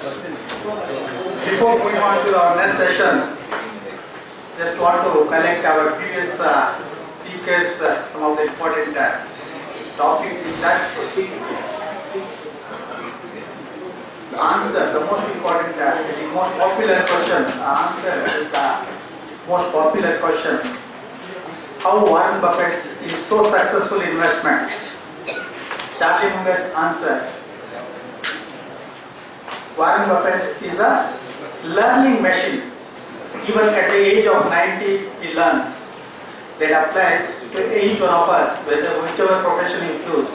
Before moving on to our next session, just want to connect our previous speakers, some of the important topics in that. The answer, the most important, the most popular question, the answer is the most popular question. How Warren Buffett is so successful in investment? Charlie Munger's answer. Warren Buffett is a learning machine. Even at the age of 90, he learns. That applies to each one of us, whichever profession you choose.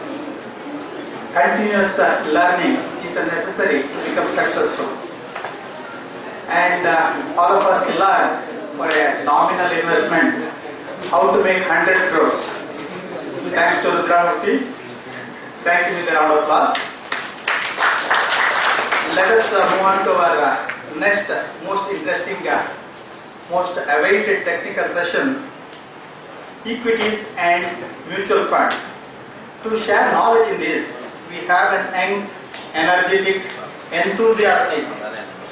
Continuous learning is necessary to become successful. And all of us learn for a nominal investment how to make 100 crores. Thanks to Rudramurthy. Thank you with a round of applause. Let us move on to our next most interesting, most awaited technical session, equities and mutual funds. To share knowledge in this, we have an young, energetic, enthusiastic,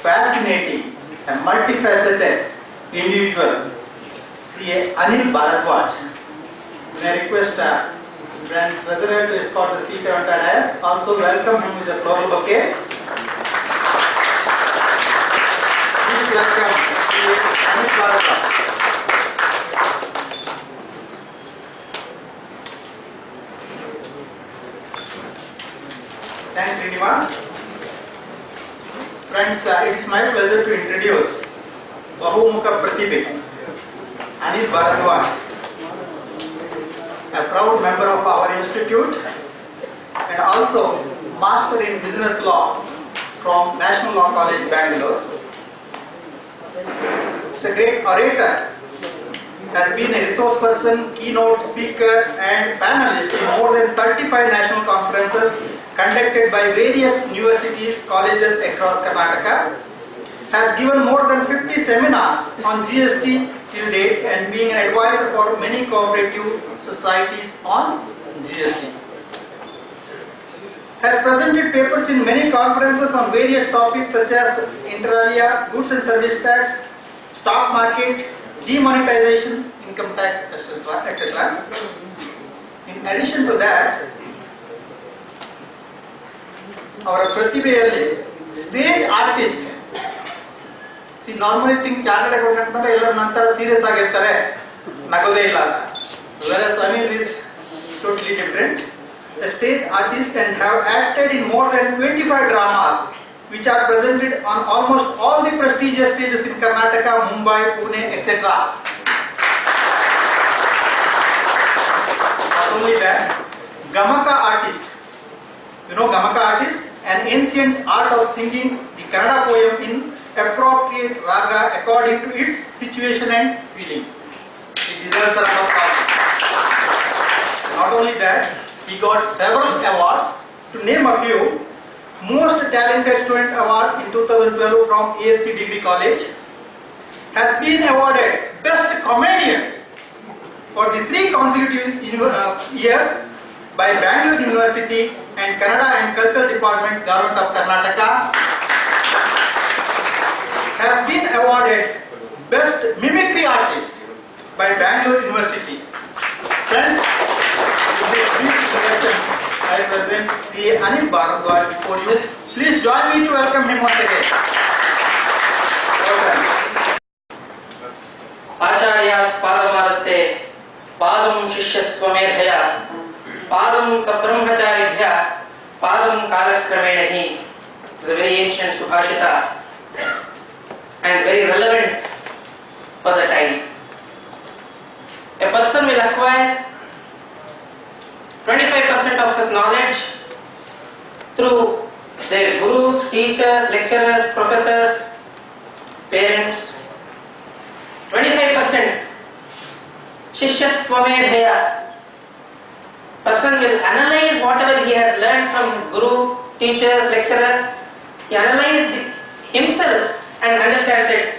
fascinating and multifaceted individual, CA Anil Bharadwaj. May I request Grand Treasurer to escort the speaker on the dais. Also welcome him with a floral bouquet. Please welcome CA Anil Bharadwaj. Thanks, Srinivas. Friends, it is my pleasure to introduce Bahumukha Pratibha, Anil Bharadwaj, a proud member of our institute and also Master in Business Law from National Law College, Bangalore. He is a great orator, has been a resource person, keynote speaker and panelist in more than 35 national conferences conducted by various universities, colleges across Karnataka, has given more than 50 seminars on GST till date and being an advisor for many cooperative societies on GST. Has presented papers in many conferences on various topics such as inter alia, goods and service tax, stock market, demonetization, income tax, etc., etc. In addition to that, our Pratibha stage artist. See, normally think chartered accountant andre ellaru nantara serious agirtare, nagode illa. Whereas Anil is totally different. A stage artist and have acted in more than 25 dramas which are presented on almost all the prestigious stages in Karnataka, Mumbai, Pune, etc. Not only that, Gamaka artist. You know Gamaka artist? An ancient art of singing the Kannada poem in appropriate raga according to its situation and feeling. He deserves a round of applause. Not only that, he got several awards. To name a few, Most Talented Student Award in 2012 from ASC Degree College, has been awarded Best Comedian for the 3 consecutive years by Bangalore University and Kannada and Cultural Department, Government of Karnataka. Has been awarded Best Mimicry Artist by Bangalore University. Friends, with this brief introduction, I present CA Anil Bharadwaj before you. Please join me to welcome him once again. Acharya Padamadatte Padam Shishya Swamedhaya Padam Sabrahmacharibhya Padam Kalakramenahi. It's a very ancient Subhashita and very relevant for the time. A person will acquire 25% of his knowledge through their gurus, teachers, lecturers, professors, parents. 25% Shishya Swamedhaya. Person will analyze whatever he has learned from his guru, teachers, lecturers. He analyzes himself and understands it.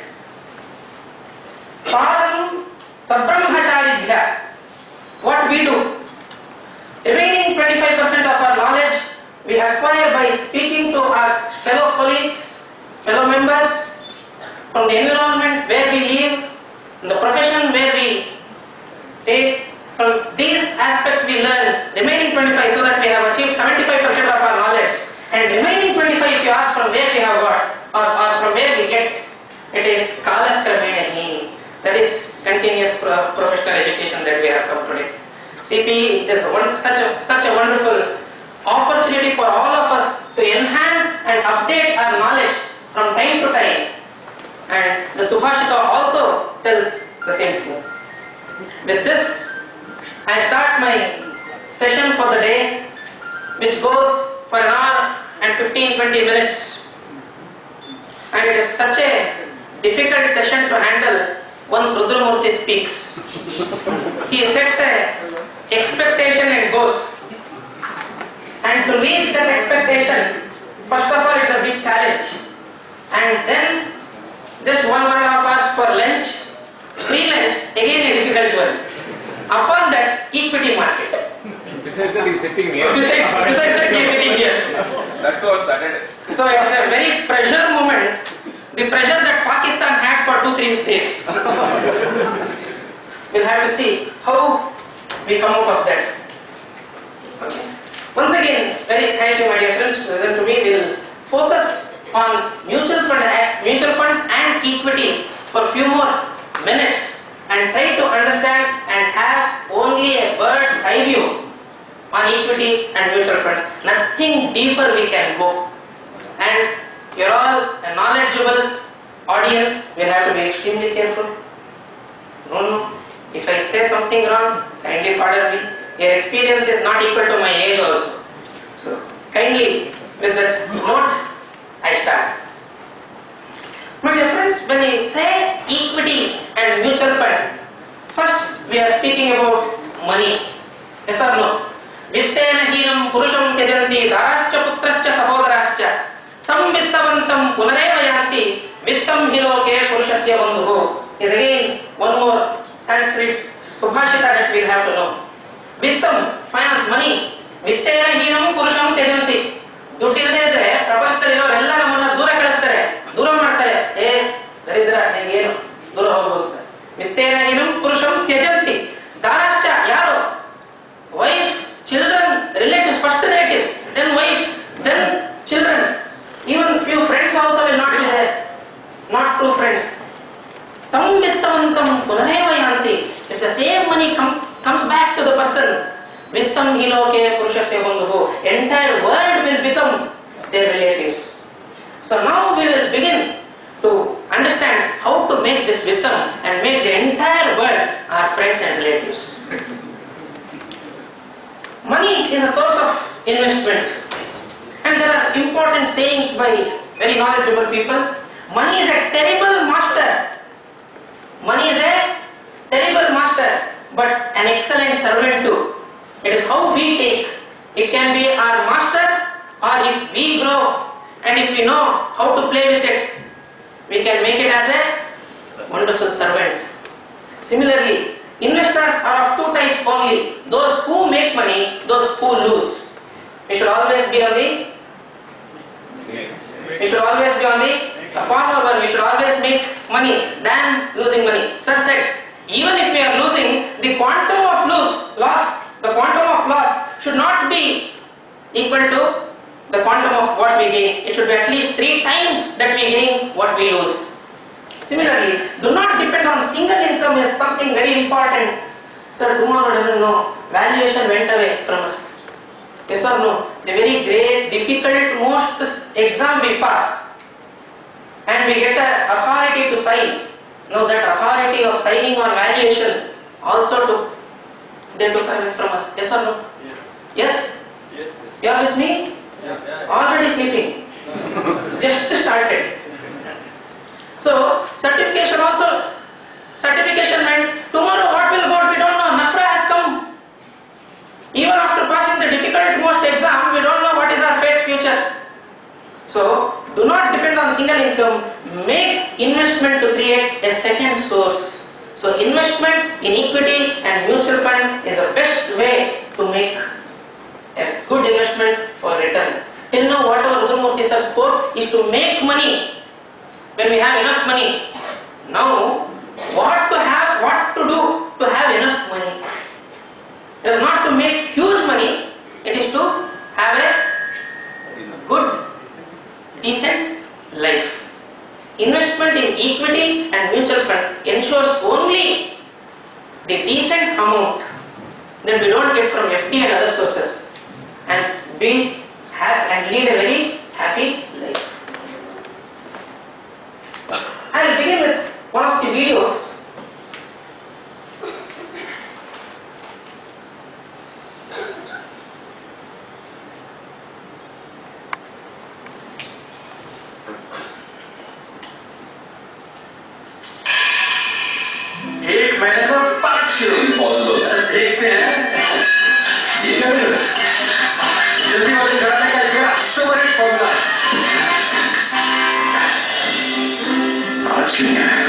Padam Sabrahmacharibhya. What we do? Remaining 25% of our knowledge we acquire by speaking to our fellow colleagues, fellow members, from the environment where we live, the profession where we take. From these aspects we learn remaining 25, so that we have achieved 75% of our knowledge. And remaining 25, if you ask from where we have got or from where we get, it is Kala Kramenahi. That is continuous professional education that we have come today. CP is such a wonderful opportunity for all of us to enhance and update our knowledge from time to time. And the Subhashita also tells the same thing. With this, I start my session for the day, which goes for an hour and 15-20 minutes. And it is such a difficult session to handle once Rudramurti speaks. He sets an expectation and goes. And to reach that expectation, first of all, it's a big challenge. And then just 1.5 hours for lunch, pre-lunch, again a difficult one. Upon that, equity market. Besides that, he's sitting here. Besides that, he is sitting here. That too on Saturday. So it's a very pressure moment. The pressure that Pakistan had for 2-3 days. We'll have to see how we come out of that. Okay. Once again, very thank you, my dear friends. Listen to me. We'll focus on mutual funds and equity for a few more minutes and try to understand and have only a bird's eye view on equity and mutual funds. Nothing deeper we can go. And you're all a knowledgeable audience. We'll have to be extremely careful. No. If I say something wrong, kindly pardon me. Your experience is not equal to my age also. So, kindly, with that note, I start. My dear friends, when I say equity and mutual fund, first we are speaking about money. Yes or no? Vittena hinam purusham tyajanti darascha putrascha sahodarascha tam vittavantam punareva yanti vittam hiloke purushasya bandhuhu is again one more Sanskrit subhashita that we have to know. Vittam, finance, money. Vittena hinam purusham tyajanti. ದುಡ್ಡಿಲ್ಲದೆ ಇದ್ರೆ ಪ್ರಪಂಚದಲ್ಲಿರೋ ಎಲ್ಲ ನಮ್ಮನ್ನ ದೂರ ಕಳಿಸ್ತಾರೆ, ದೂರ ಮಾಡ್ತಾರೆ. ದರಿದ್ರ ಏನು ದೂರ ಹೋಗ್ಬೋದು. ವಿತ್ತೇನ ಏನಂ ಪುರುಷಂ ತ್ಯಜಂತಿ ದಾರಾಶ್ಚ ಯಾರು? Wife, children, relatives, first relatives, then wife, then children. Even few friends also will not be there. Not true friends. Tam vittavantam punareva yanti. If the same money comes back to the person, Vittam hiloke purushasya bandhuhu, entire world will become their relatives. So now we will begin to understand how to make this vittam and make the entire world our friends and relatives. Money is a source of investment, and there are important sayings by very knowledgeable people. Money is a terrible master. Money is a terrible master, but an excellent servant too. It is how we take. It can be our master, or if we grow and if we know how to play with it, we can make it as a wonderful servant. Similarly, investors are of two types only: those who make money, those who lose. We should always be on the former one. We should always make money than losing money. Sir said, even if we are losing, the quantum of loss should not be equal to the quantum of what we gain. It should be at least 3 times that we gain what we lose. Similarly, do not depend on single income is something very important. Sir, tomorrow doesn't know. Valuation went away from us. Yes or no? The very great, difficult, most exam we pass, and we get an authority to sign. No, that authority of signing on valuation also they took away from us. Yes or no? Yes? Yes. You are with me? Yes. Already sleeping. Just started. So, certification meant tomorrow what will go, we don't know. Nafra has come. Even after passing the difficult most exam, we don't know what is our fate future. So, do not depend on single income. Make investment to create a second source. So, investment in equity and mutual fund is the best way to make a good investment for return. Till now, whatever Rudramurti sir spoke is to make money when we have enough money. Now, what to do to have enough money? It is not to make huge money, it is to have a good, decent life. Investment in equity and mutual fund ensures only the decent amount that we don't get from FD and other sources, and we have and lead a very happy life. I will begin with one of the videos. एक महीने में 5 kilo Impossible. देखते हैं ये क्या है जल्दी वाली कराने का एक सुपर फॉर्मूला आज क्यों नहीं आया?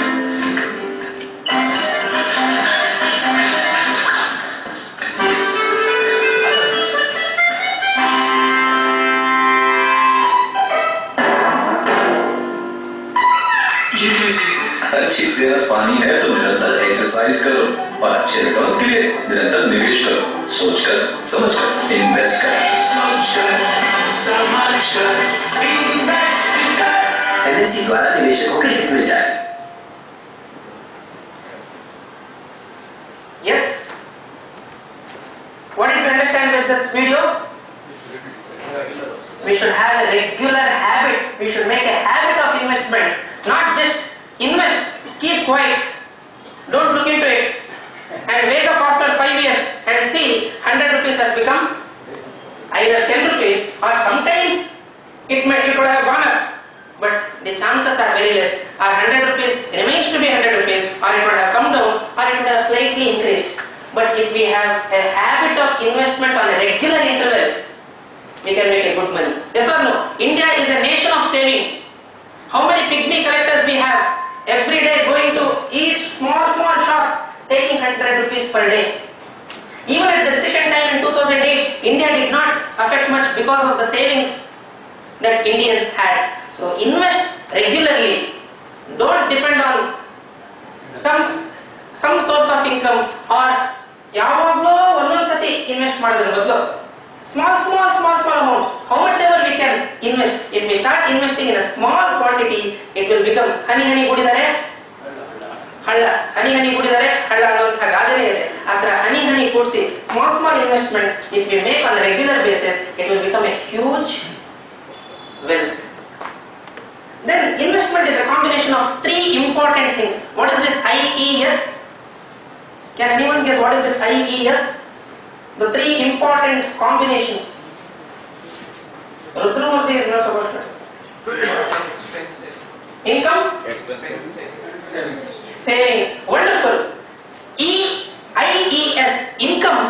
ये कैसे अच्छी सेहत पानी है तो निरंतर एक्सरसाइज करो और अच्छे रिटर्न्स के लिए निरंतर निवेश करो। सोचकर समझकर इन्वेस्ट करो। एनएससी द्वारा निवेशकों के हित में जाए। Yes. What did you understand with this video? We should have a regular habit. We should make a habit of investment. Not just invest, keep quiet, don't look into it, and wake up after 5 years and see 100 rupees has become either 10 rupees or sometimes it would have gone up, but the chances are very less. Or 100 rupees remains to be 100 rupees, or it would have come down, or it would have slightly increased. But if we have a habit of investment on a regular interval, we can make a good money. Yes or no? India is a nation of saving. How many pygmy collectors we have? Every day going to each small shop, taking 100 rupees per day. Even at the recession time in 2008, India did not affect much because of the savings that Indians had. So invest regularly. Don't depend on some source of income or ಯಾವಾಗಲೂ ಒಂದೊಂದು ಸತಿ invest ಮಾಡೋದ್ರ ಬದಲು small amount, how much ever we can invest. If we start investing in a small quantity, it will become ಹನಿ ಗುಡಿದರೆ ಹನಿ ಗುಡಿದರೆ ಹಳ್ಳ ಅನ್ನುವಂಥ ಗಾದೆನೇ ಇದೆ. ಆ ಥರ ಹನಿ ಕೂಡಿಸಿ small investment, if we make on a regular basis, it will become a huge wealth. Then investment is a combination of 3 important things. What is this IES? Can anyone guess what is this IES? The 3 important combinations. Rudramurthy is not supposed to. Income, savings. Wonderful. IES, income,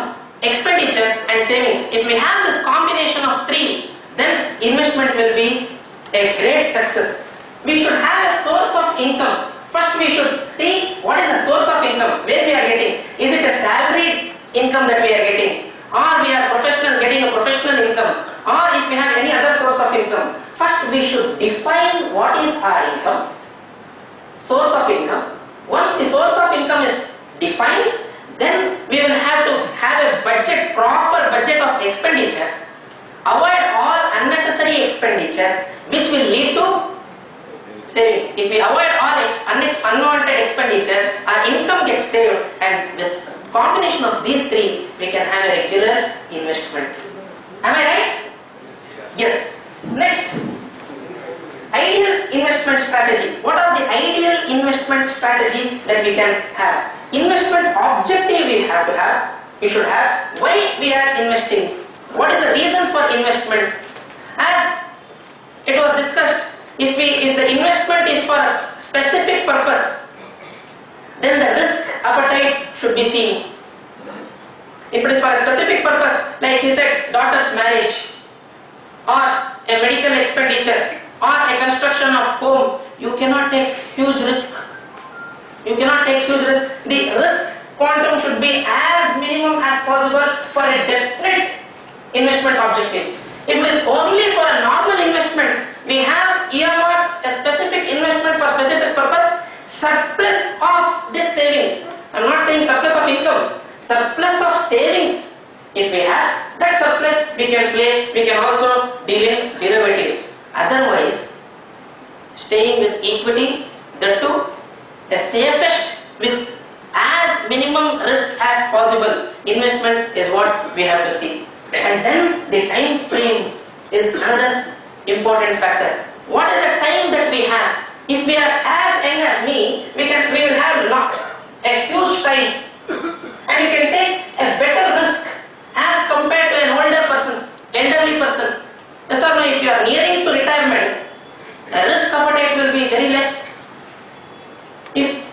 expenditure and saving. If we have this combination of 3, then investment will be a great success. We should have a source of income. First we should see what is the source of income, where we are getting. Is it a salaried income that we are getting, or we are getting a professional income, or if we have any other source of income? First we should define what is our income, source of income. Once the source of income is defined, then we will have to have a proper budget of expenditure. Avoid all unnecessary expenditure which will lead to saving. If we avoid all unwanted expenditure, our income gets saved, and with combination of these 3, we can have a regular investment. Am I right? Yes. Next, ideal investment strategy. What are the ideal investment strategy that we can have? Investment objective we have to have. We should have why we are investing. What is the reason for investment? As it was discussed, if the investment is for a specific purpose, then the risk appetite should be seen. If it is for a specific purpose, like he said, daughter's marriage, or a medical expenditure, or a construction of home, you cannot take huge risk. The risk quantum should be as minimum as possible for a definite investment objective. If it is only for a normal investment, we have earmarked a specific investment for surplus of this saving. I'm not saying surplus of income, surplus of savings. If we have that surplus, we can play, we can also deal in derivatives. Otherwise, staying with equity, that too, the safest with as minimum risk as possible investment is what we have to see. And then the time frame is another important factor. What is the time that we have? If we are as young as me, we will have a huge time, and we can take a better risk as compared to an older person, elderly person. Yes or no? If you are nearing to retirement, the risk appetite will be very less. If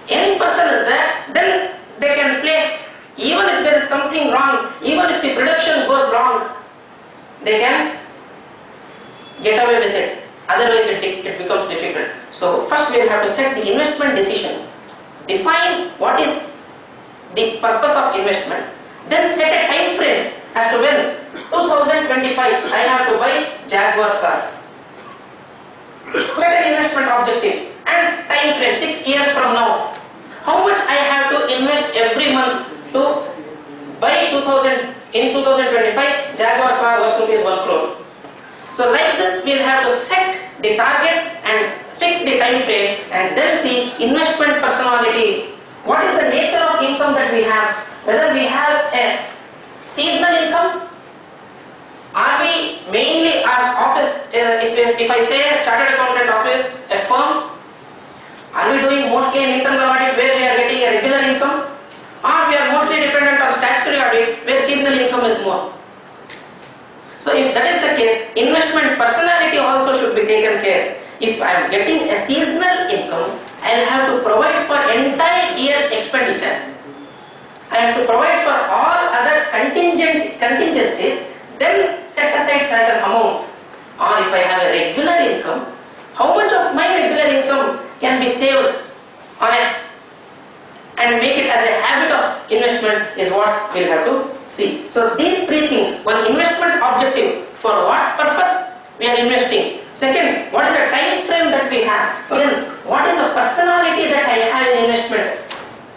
any person is there, then they can play. Even if there is something wrong, even if the production goes wrong, they can get away with it. Otherwise it becomes difficult. So first we will have to set the investment decision. Define what is the purpose of investment. Then set a time frame as to when 2025 I have to buy Jaguar car. Set an investment objective and time frame 6 years from now. How much I have to invest every month to buy in 2025 Jaguar car worth rupees 1 crore. So like this we will have to set the target and fix the time frame, and then see investment personality. What is the nature of income that we have? Whether we have a seasonal income, are we mainly our office, if I say a chartered accountant office, a firm, are we doing mostly an internal audit where we are getting a regular income, or we are mostly dependent on statutory audit where seasonal income is more? So if that is the case, investment personality also should be taken care. If I am getting a seasonal income, I will have to provide for entire year's expenditure. I have to provide for all other contingencies, then set aside certain amount. Or if I have a regular income, how much of my regular income can be saved on and make it as a habit of investment is what we will have to see. So these three things: one, investment objective, for what purpose we are investing. Second, what is the time frame that we have. Then, what is the personality that I have in investment.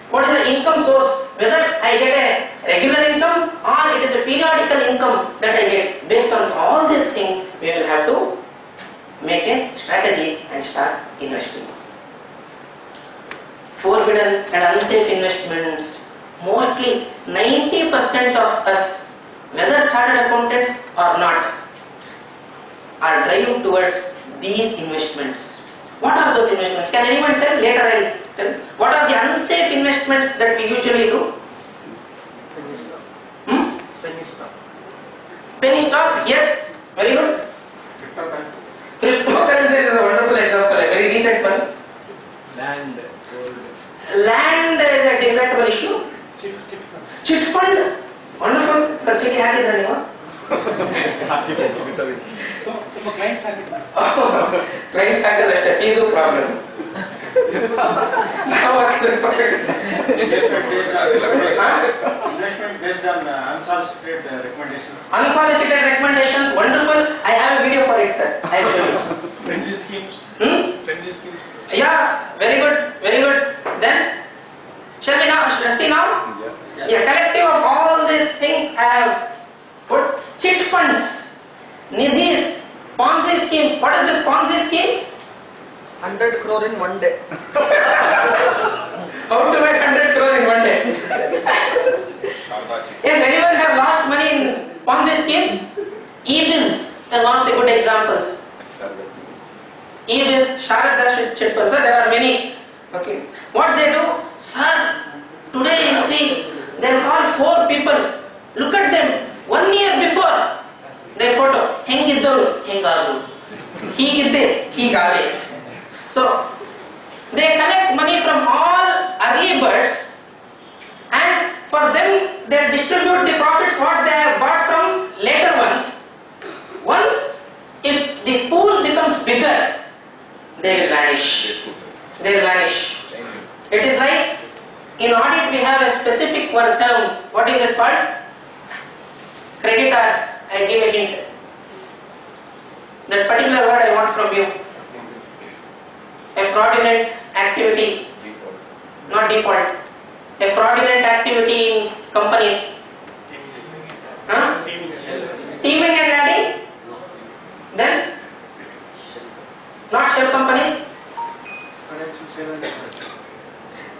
What is the income source, whether I get a regular income or it is a periodical income that I get. Based on all these things, we will have to make a strategy and start investing. Forbidden and unsafe investments. Mostly 90% of us, whether chartered accountants or not, are driving towards these investments. What are those investments? Can anyone tell? Later I will tell. What are the unsafe investments that we usually do? Penny stock? Yes. Very good. Cryptocurrency is a wonderful example, a very recent one. Land, gold. Land is a debatable issue. Chit fund? Wonderful. Sir, chit happy Clients are clients handle a feasible problem. Now what is Investment based on unsolicited recommendations. Unsolicited recommendations, wonderful. I have a video for it, sir. I will show you. Frenzy schemes. Frenzy schemes. Yeah, very good, very good. Then, shall we now see now? Yeah, collective of all these things I have put. Chit funds, nidhis, Ponzi schemes. What is this Ponzi schemes? 100 crore in one day. How to make 100 crore in one day? Yes, anyone have lost money in Ponzi schemes? Equities is one of the good examples. Equities, Sharada chit funds. So there are many. Okay. What they do? Sir, today you see, they will call 4 people. Look at them. 1 year before, their photo. Hengiddaru, hengaru. Higidde, higave. So, they collect money from all early birds, and for them they distribute the profits what they have got from later ones. Once, if the pool becomes bigger, they will vanish. They will vanish. It is like, in audit we have a specific one term. What is it called? Creditor. I give a hint. That particular word I want from you. A fraudulent act. activity, not default, a fraudulent activity in companies. Huh? Teaming and adding? Then? Not shell companies?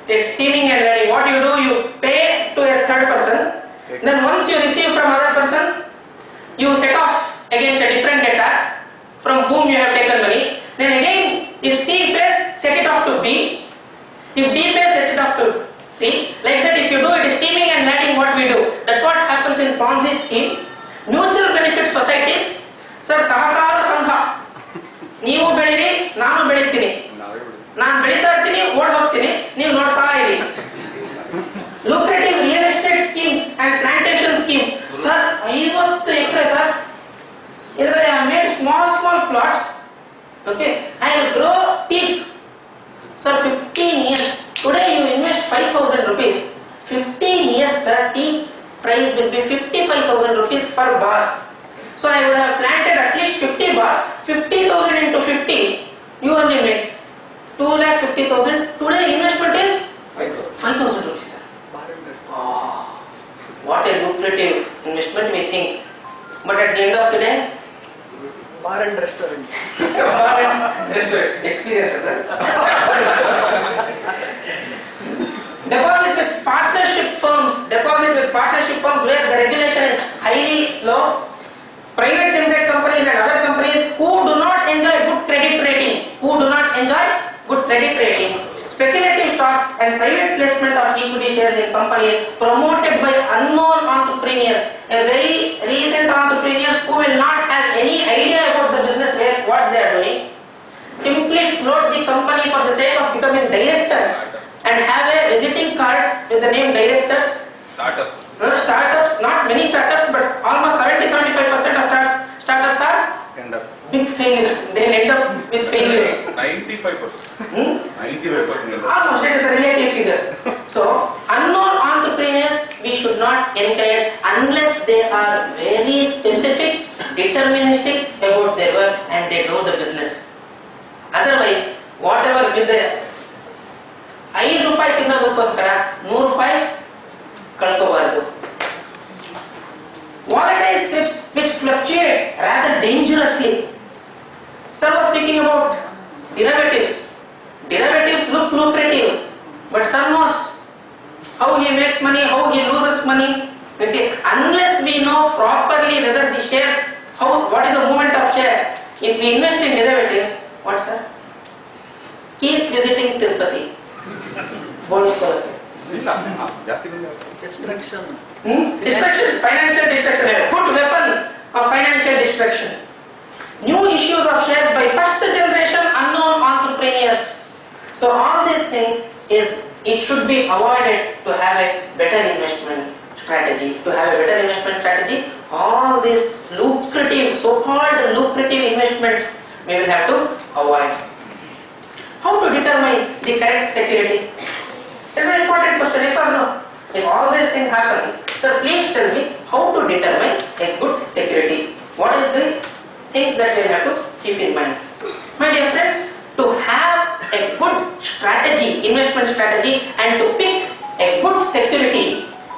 It's teaming and adding. What you do, you pay to a third person. Then once you receive from other person, you set off against a different debtor from whom you have taken money. Then again, if C pays, set it off to B. If D pays, set it off to C. Like that, if you do, it is teaming and adding what we do. That's what happens in Ponzi schemes. Mutual benefit societies. Sir, Sahakara Sangha. ನೀವು ಬೆಳಿರಿ, ನಾನು ಬೆಳಿತೀನಿ. ನಾನು ಬೆಳಿತಾ ಇರ್ತೀನಿ, ಓಡ್ ಹೋಗ್ತೀನಿ, ನೀವು ನೋಡ್ತಾ ಇರಿ. Lucrative real estate schemes and plantation schemes. Sir, 50 acre sir. Idhರಲ್ಲಿ I made small plots. Okay, I will grow teak. Sir, 15 years. Today you invest 5,000 rupees. 15 years, sir, teak price will be 55,000 rupees per bar. So I would have planted at least 50 bars. 50,000 into 50, you only made 2,50,000. Today investment is 5,000 rupees, sir. Oh, what a lucrative investment we think. But at the end of the day, Bar and restaurant. bar and restaurant experiences, sir. Deposit with partnership firms where the regulation is highly low. Private limited companies and other companies who do not enjoy good credit rating. Speculative stocks and private placement of equity shares in companies promoted by unknown entrepreneurs, a very recent entrepreneurs who will not have any idea about the business, what they are doing. Simply float the company for the sake of becoming directors and have a visiting card with the name directors. Startups, not many startups, but almost 70-75% of startups are big failures. They'll end up with failure. 95%. 95%. Almost, it is a relative figure. So, unknown entrepreneurs we should not encourage unless they are very specific, deterministic about their work and they know the business. Otherwise, whatever with the 5 ರೂಪಾಯಿ ತಿನ್ನೋದಕ್ಕೋಸ್ಕರ 100 ರೂಪಾಯಿ ಕಳ್ಕೋಬಾರದು. Volatile scripts which fluctuate rather dangerously. Sir was speaking about derivatives. Derivatives look lucrative, but sir knows how he makes money, how he loses money. Okay, unless we know properly whether the share, what is the movement of share. If we invest in derivatives, what sir? Keep visiting Tirupati. Bonus quality. Destruction. Destruction, financial destruction, a good weapon of financial destruction. New issues of shares by first generation unknown entrepreneurs. So all these things it should be avoided to have a better investment strategy. All these lucrative, so-called lucrative investments we will have to avoid. How to determine the correct security? It's an important question, yes or no? If all these things happen, sir, please tell me how to determine a good security. What is the things that we have to keep in mind? My dear friends, to have a good strategy, investment strategy, and to pick a good security,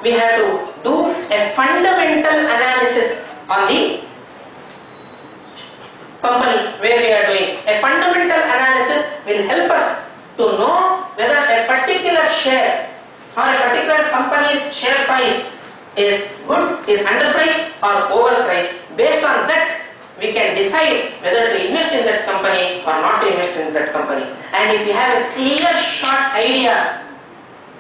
we have to do a fundamental analysis on the company where we are doing. A fundamental analysis will help us to know whether a particular share or a particular company's share price is good, is underpriced or overpriced. Based on that, we can decide whether to invest in that company or not to invest in that company. And if you have a clear short idea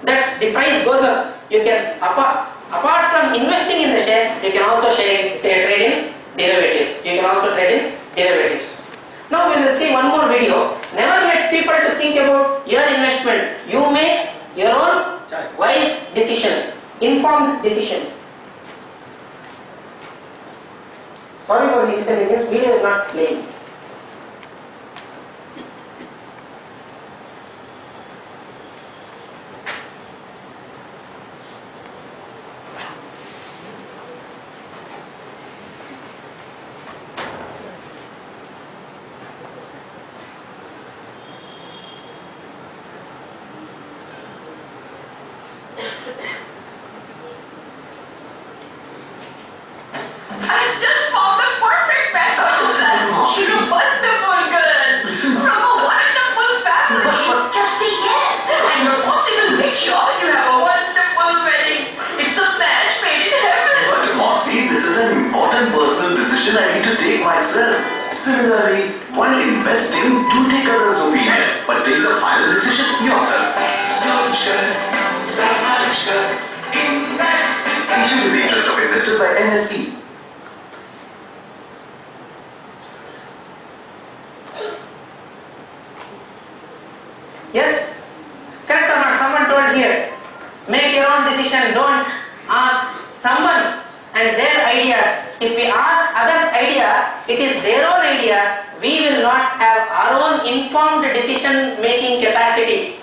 that the price goes up, you can, apart from investing in the share, you can also trade in derivatives. Now we will see one more video. Never let people to think about your investment. You make your own wise decision, informed decision. Sorry for the inconvenience, video is not playing. I just found the perfect method to sell. She's a wonderful girl from a wonderful family. Just say yes, and your boss will make sure you have a wonderful wedding. It's a match made in heaven. But Mossy, this is an important personal decision I need to take myself. Similarly, while investing, do take others' opinion, but take the final decision yourself. Issued in the interest of investors by NSE. Yes, correct or not? Someone told here, make your own decision, don't ask someone and their ideas. If we ask others' idea, it is their own idea, we will not have our own informed decision making capacity.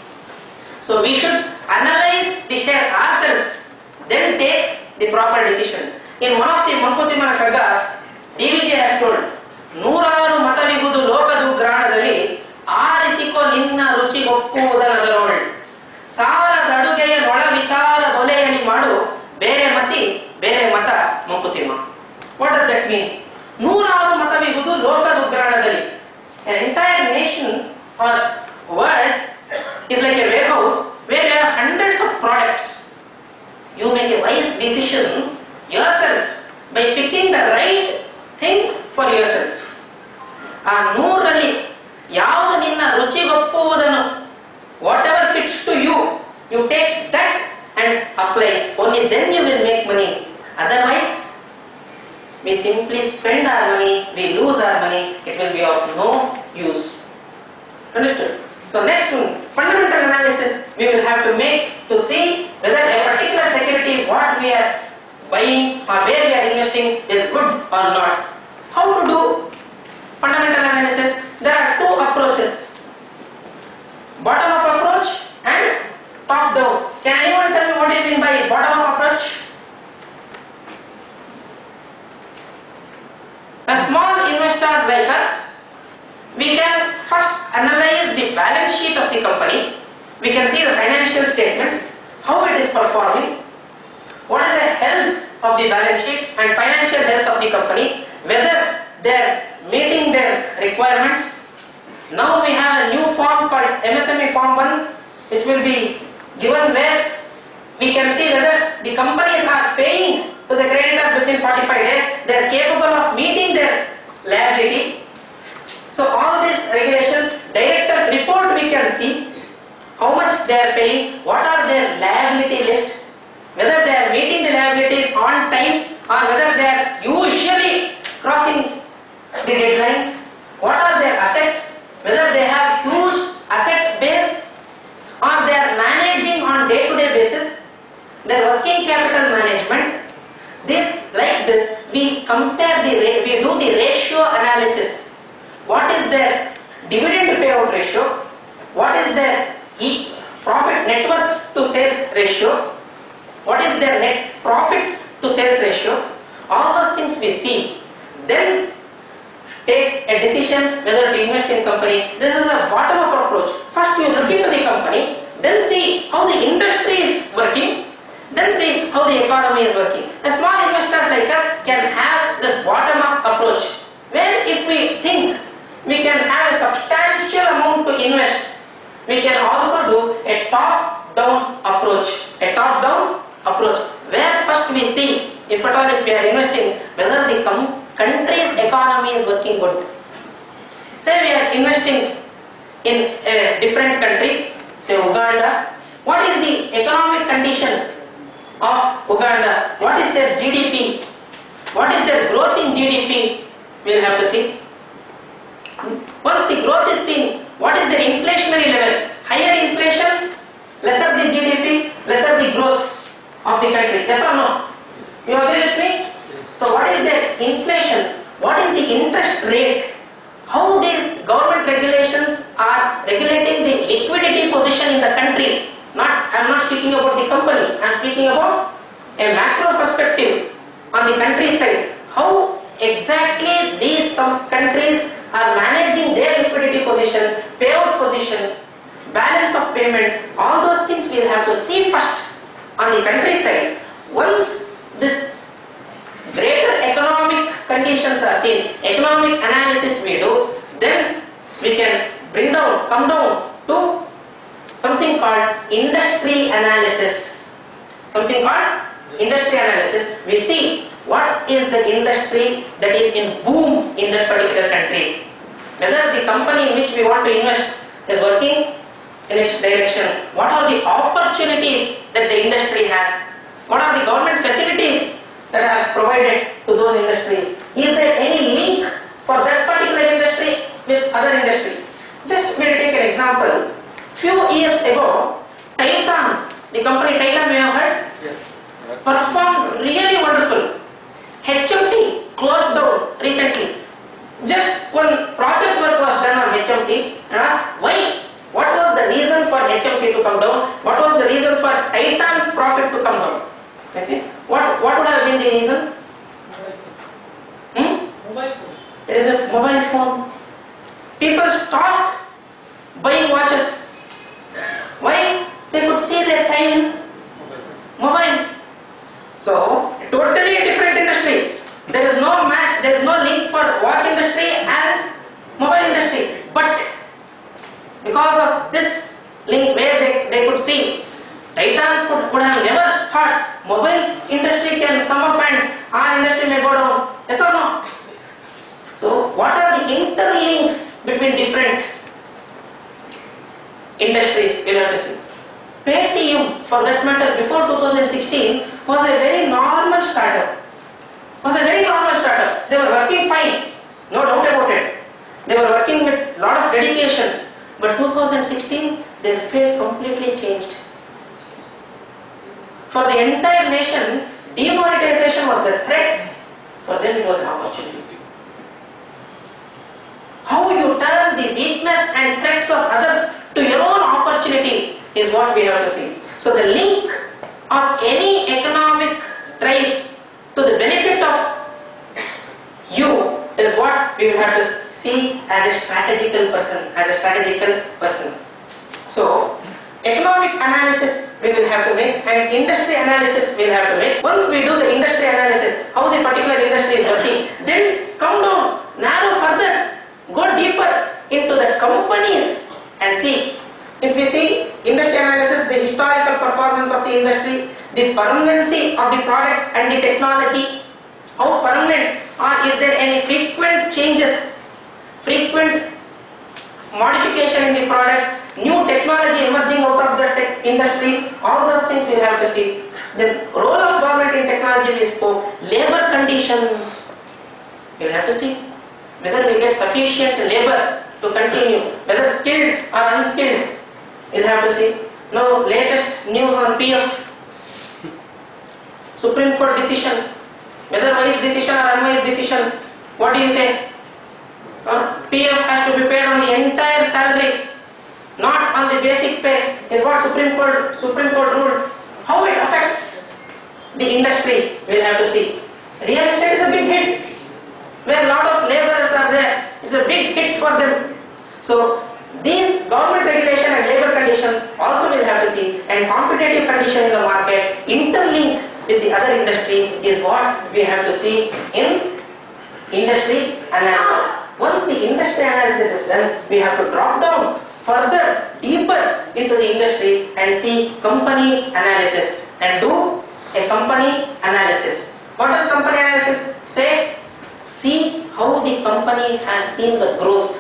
So we should analyze the share ourselves, then take the proper decision. In one of the Mankutimana Kaggas, DVJ has told, ನೂರಾರು ಮತವಿಗುದು ಲೋಕದು ಗ್ರಾಣದಲ್ಲಿ ಆರಿಸಿಕೊ ನಿನ್ನ ರುಚಿಗೊಪ್ಪುವುದನದರೋಳ್ ಸಾರದ ಅಡುಗೆಯ ಒಳ ವಿಚಾರ ದೊಲೆಯಲಿ ಮಾಡು ಬೇರೆ ಮತಿ ಬೇರೆ ಮತ Mankutimma. What does that mean? ನೂರಾರು ಮತವಿಗುದು ಲೋಕದ ಉಗ್ರಾಣದಲ್ಲಿ. An entire nation or world is like a warehouse where you have hundreds of products. You make a wise decision yourself by picking the right thing for yourself. ಆ ನೂರಲ್ಲಿ ಯಾವುದು ನಿನ್ನ ರುಚಿಗೊಪ್ಪುವುದನ್ನು, whatever fits to you, you take that and apply. Only then you will make money. Otherwise, we simply spend our money, we lose our money, it will be of no use. Understood? So next one, fundamental analysis we will have to make to see whether a particular security what we are buying or where we are investing is good or not. How to do fundamental analysis? There are two approaches, bottom up approach and top down. Can anyone tell me what do you mean by bottom up approach? A small investors like us, we can first analyze the balance sheet of the company. We can see the financial statements, how it is performing, what is the health of the balance sheet and financial health of the company, whether they are meeting their requirements. Now we have a new form called MSME Form 1, which will be given where we can see whether the companies are paying to the creditors within 45 days, they are capable of meeting their liability. So all these regulations, directors report we can see how much they are paying, what are their liability list, whether they are meeting the liabilities on time or whether they are usually crossing the deadlines, what are their assets, whether they have huge asset base or they are managing on day-to-day basis, their working capital management. This, like this, we compare we do the ratio analysis. What is their dividend payout ratio? What is their profit net worth to sales ratio? What is their net profit to sales ratio? All those things we see. Then take a decision whether to invest in company. This is a bottom up approach. First you look into the company, then see how the industry is working, then see how the economy is working. A small investors like us can have this bottom up approach, where if we think we can have a substantial amount to invest, we can also do a top down approach. A top down approach where first we see, if at all if we are investing, whether the country's economy is working good. Say we are investing in a different country, say Uganda. What is the economic condition of Uganda? What is their GDP? What is their growth in GDP? We will have to see. Once the growth is seen, what is their inflationary level? Higher inflation, lesser the GDP, lesser the growth of the country. Yes or no? You agree with me? So what is their inflation? What is the interest rate? How these government regulations are regulating the liquidity position in the country? I am not speaking about the company. I am speaking about a macro perspective on the country side. How exactly these countries are managing their liquidity position, payout position, balance of payment, all those things we will have to see first. on the countryside, once this greater economic conditions are seen, economic analysis we do, then we can come down to something called industry analysis. Something called industry analysis. We see what is the industry that is in boom in that particular country. Whether the company in which we want to invest is working in its direction. What are the opportunities that the industry has? What are the government facilities that are provided to those industries? Is there any link for that particular industry with other industry? Just we'll take an example. Few years ago, Titan, the company Titan, we have heard, performed really wonderful. HMT closed down recently. Just one project work was done on HMT and asked why? What was the reason for HMT to come down? What was the reason for Titan's profit to come down? Okay. What would have been the reason? Mobile phone. It is a mobile phone. People stopped buying watches. Why? They could see their time in mobile. So, totally a different industry. There is no match, there is no link for watch industry and mobile industry. But because of this link where they could see, Titan would have never thought mobile industry can come up and our industry may go down. Yes or no? So, what are the interlinks between different industries? We'll have to see. Paytm, for that matter, before 2016 was a very normal startup. They were working fine, no doubt about it. They were working with lot of dedication. But 2016, their fate completely changed. For the entire nation, demonetization was the threat. For them, it was an opportunity. How you turn the weakness and threats of others to your own opportunity is what we have to see. So the link of any economic drives to the benefit of you is what we will have to see as a strategical person. So economic analysis we will have to make and industry analysis we will have to make. Once we do the industry analysis, how the particular industry is working, then come down, narrow further, go deeper into the companies and see. If we see industry analysis, the historical performance of the industry, the permanency of the product and the technology, how permanent, or is there any frequent changes, frequent modification in the products, new technology emerging out of the tech industry, all those things we have to see. The role of government in technology we spoke, labor conditions, we will have to see. Whether we get sufficient labor to continue, whether skilled or unskilled, we will have to see. Now latest news on PF, Supreme Court decision, whether wise decision or unwise decision, what do you say? PF has to be paid on the entire salary, not on the basic pay, is what Supreme Court ruled. How it affects the industry, we will have to see. Real estate is a big hit, where a lot of laborers are there. It's a big hit for them. So these government regulation and labor conditions also will have to see, and competitive condition in the market interlinked with the other industry is what we have to see in industry analysis. Once the industry analysis is done, we have to drop down further, deeper into the industry and see company analysis and do a company analysis. What does company analysis say? See how the company has seen the growth.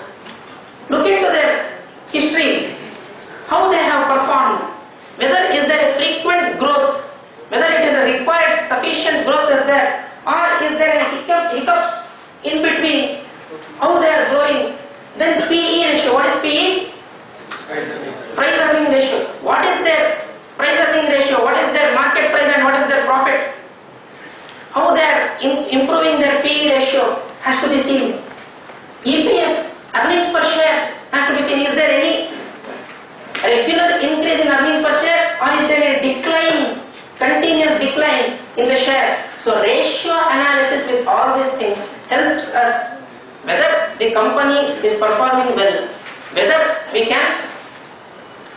Look into their history, how they have performed, whether is there a frequent growth, whether it is a required sufficient growth is there, or is there any hiccups in between, how they are growing. Then PE ratio, what is PE? Price earning ratio. What is their price earning ratio? What is their market price and what is their profit? How they are improving their PE ratio has to be seen. EPS, earnings per share, has to be seen. Is there any regular increase in earnings per share or is there a decline, continuous decline in the share? So ratio analysis with all these things helps us whether the company is performing well, whether we can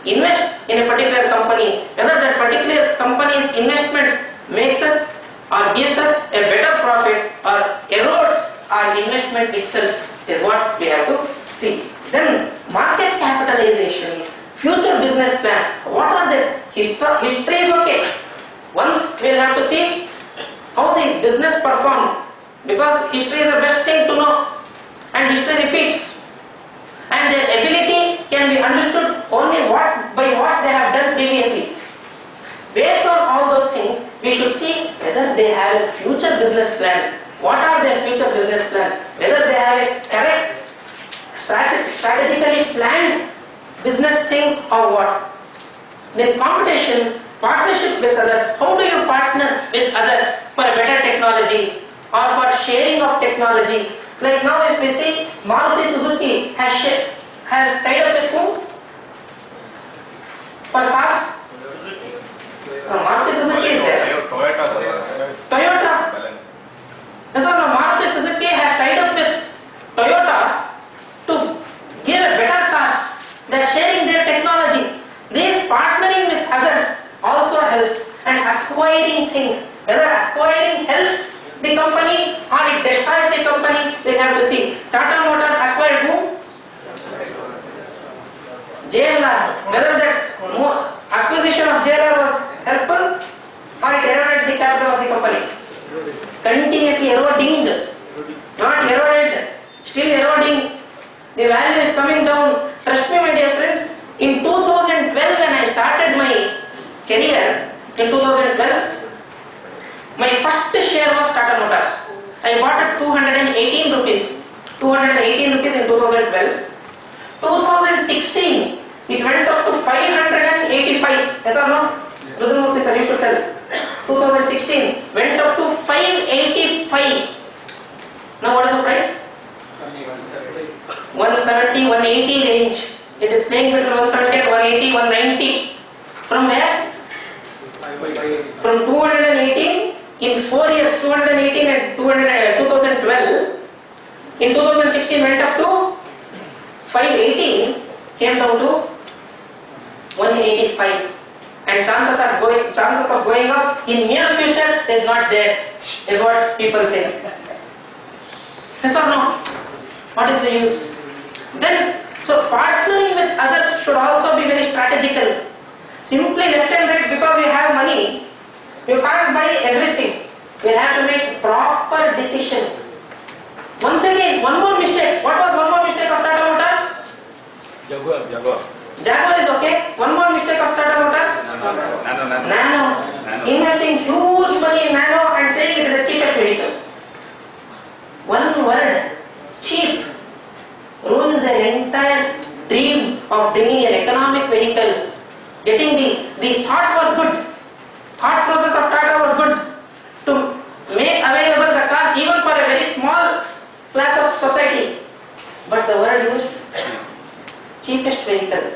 invest in a particular company, whether that particular company's investment makes us or gives us a better profit or erodes our investment itself is what we have to see. Then market capitalization, future business plan. What are the history is okay. Once we will have to see how the business performed, because history is the best thing to know, and history repeats, and their ability can be understood only by what they have done previously. Based on all those things, we should see whether they have a future business plan. What are their future business plan? Whether they have a correct, strategically planned business things or what. Then competition, partnership with others. How do you partner with others for a better technology or for sharing of technology? Like now if we see Maruti Suzuki has tied up with whom? For cars? Maruti Suzuki is there. Toyota. So now Maruti Suzuki has tied up with Toyota to give a better cars. They are sharing their technology. This partnering with others also helps, and acquiring things. Whether acquiring helps the company or it destroys the company, we have to see. Tata Motors acquired whom? JLR. Whether that acquisition of JLR was helpful or it eroded the capital of the company? Continuously eroding, not eroded, still eroding. The value is coming down. Trust me, my dear friends, in 2012 when I started my career, in 2012, my first share was Tata Motors. I bought at 218 rupees. 218 rupees in 2012. 2016, it went up to 585. Yes or no? Rudramurthy sir, you should tell. 2016 went up to 585. Now what is the price? 170, 180 range. It is playing between 170 and 180, 190. From where? From 218 in 4 years, 218 and 2012. In 2016 went up to 518, came down to 185. And chances of going up in near future is not there, is what people say. Yes or no? What is the use? Then, so partnering with others should also be very strategical. Simply left and right because you have money, you can't buy everything. You have to make proper decision. Once again, one more mistake. What was one more mistake of Tata Motors? Jaguar is okay. One more mistake of Tata Motors? Nano. Investing huge money in Nano and saying it is the cheapest vehicle. One word, cheap, ruined their entire dream of bringing an economic vehicle. Getting the thought was good. Thought process of Tata was good to make available the cars even for a very small class of society. But the word used, cheapest vehicle.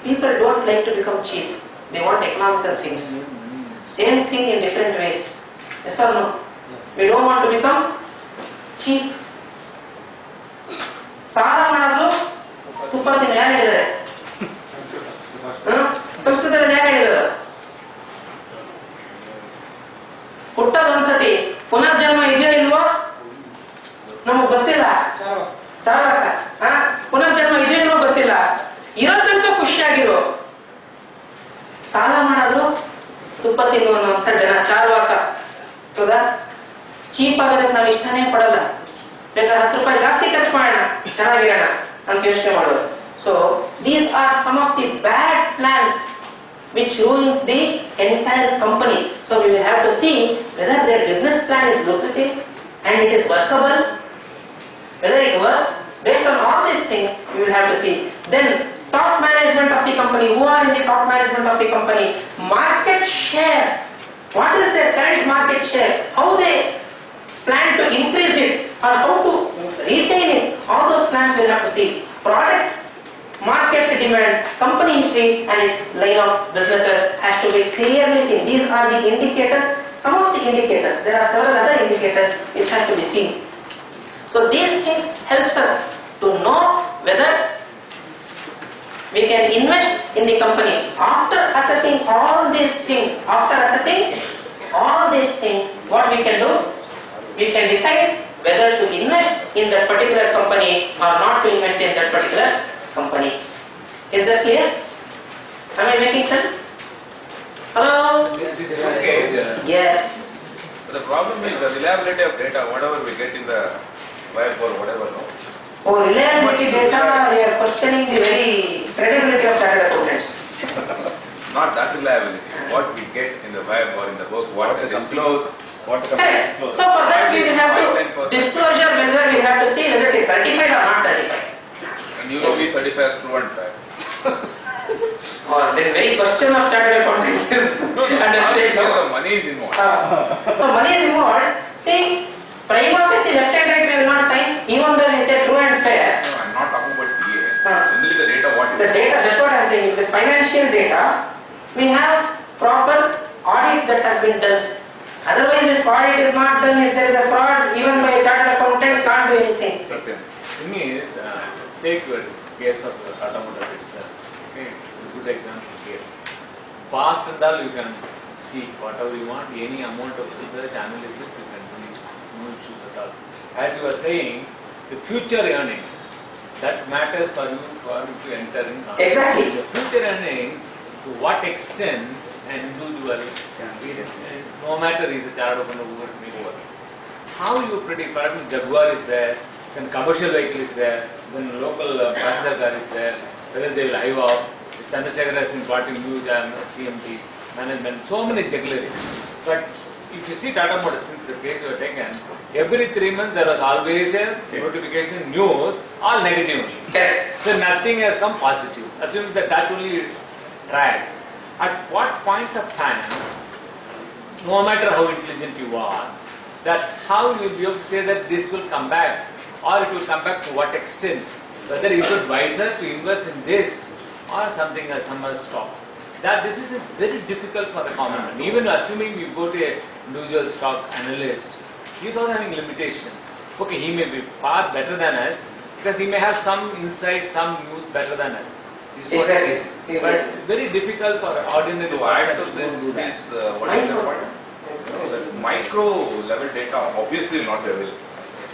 People don't like to become cheap. They want economical things. Same thing in different ways. Yes or no? We don't want to become cheap. ಸಾಲ ಮಾಡಲು ತುಪ್ಪ ತಿನ್ನು ಯಾರು ಹೇಳಿದ್ದಾರೆ? ಸಂಸ್ಕೃತದಲ್ಲಿ ಯಾರು ಹೇಳಿದ್ದಾರೆ? ಹುಟ್ಟದ ಒಂದ್ಸತಿ ಪುನರ್ಜನ್ಮ ಇದೆಯೋ ಇಲ್ವೋ ನಮಗ್ ಗೊತ್ತಿಲ್ಲ. ಚಾರ್ವಾಕ ಪುನರ್ಜನ್ಮ ಇದೆಯೋ ಇಲ್ವೋ ಗೊತ್ತಿಲ್ಲ. ಇರೋದಂತೂ ಖುಷಿಯಾಗಿರೋ. ಸಾಲ ಮಾಡಿದ್ರು ತುಪ್ಪ ತಿನ್ನುವಂತ ಜನ ಚಾರ್ವಾಕ. ಹೌದಾ? ಚೀಪ್ ಆಗೋದಕ್ಕೆ ನಾವು ಇಷ್ಟನೇ ಪಡಲ್ಲ. ಬೇಕಾದ್ರೆ 10 ರೂಪಾಯಿ ಜಾಸ್ತಿ ಖರ್ಚು ಮಾಡೋಣ, ಚೆನ್ನಾಗಿರೋಣ ಅಂತ ಯೋಚನೆ ಮಾಡೋದು. So these are some of the bad plans which ruins the entire company. So we will have to see whether their business plan is lucrative and it is workable, whether it works. Based on all these things, we will have to see. Then top management of the company, who are in the top management of the company, market share. What is their current market share? How they plan to increase it or how to retain it? All those plans we'll have to see. Product, market demand, company history and its line of businesses has to be clearly seen. These are the indicators, some of the indicators. There are several other indicators which have to be seen. So these things helps us to know whether we can invest in the company. After assessing all these things, what we can do? We can decide whether to invest in that particular company or not to invest in that particular company. Is that clear? Am I making sense? Hello? This is okay. Yes. But the problem is the reliability of data, whatever we get in the web or whatever, no? Oh, reliability data, you are questioning the very credibility of chartered accountants. Not that reliability. What we get in the web or in the book, what they disclose. Correct. So for that we will have to disclosure whether we have to see whether it is certified or not certified. And you know we certify as true and fair. Or the very question of chartered accountants is understood. The money is involved. So money is involved. See, prima facie left and right we will not sign, even though we say true and fair. No, I'm not talking about CA. Generally the data what you The data, that's what I'm saying. This financial data, we have proper audit that has been done. Otherwise, if audit is not done, if there is a fraud, even by a chartered accountant can't do anything. Certain. Thing is, take your case of Tata Motors itself. Okay, good example here. Past and all you can see whatever you want, any amount of research, analysis you can do, no issues at all. As you were saying, the future earnings, that matters for you to enter in. Exactly. The future earnings, to what extent an individual can be responsible, no matter is a chartered accountant or whoever. How you predict, for example, Jaguar is there, then commercial vehicle is there, then local passenger car is there, whether they will hive off, Chandrasekhar has been brought in new CMT management, so many juggleries. But if you see Tata Motors, since the case you have taken, every 3 months there was always a notification, news, all negative only. Correct. So nothing has come positive. Assuming that only track. At what point of time, no matter how intelligent you are, that how you will be able to say that this will come back, or it will come back to what extent, whether it is wiser to invest in this or something else, some other stock. That decision is very difficult for the common man. Even assuming you go to an individual stock analyst, he is also having limitations. Okay, he may be far better than us because he may have some insight, some news better than us. Exactly. But very difficult for ordinary To person add to this do that. is what is the point? The micro level data obviously will not be available.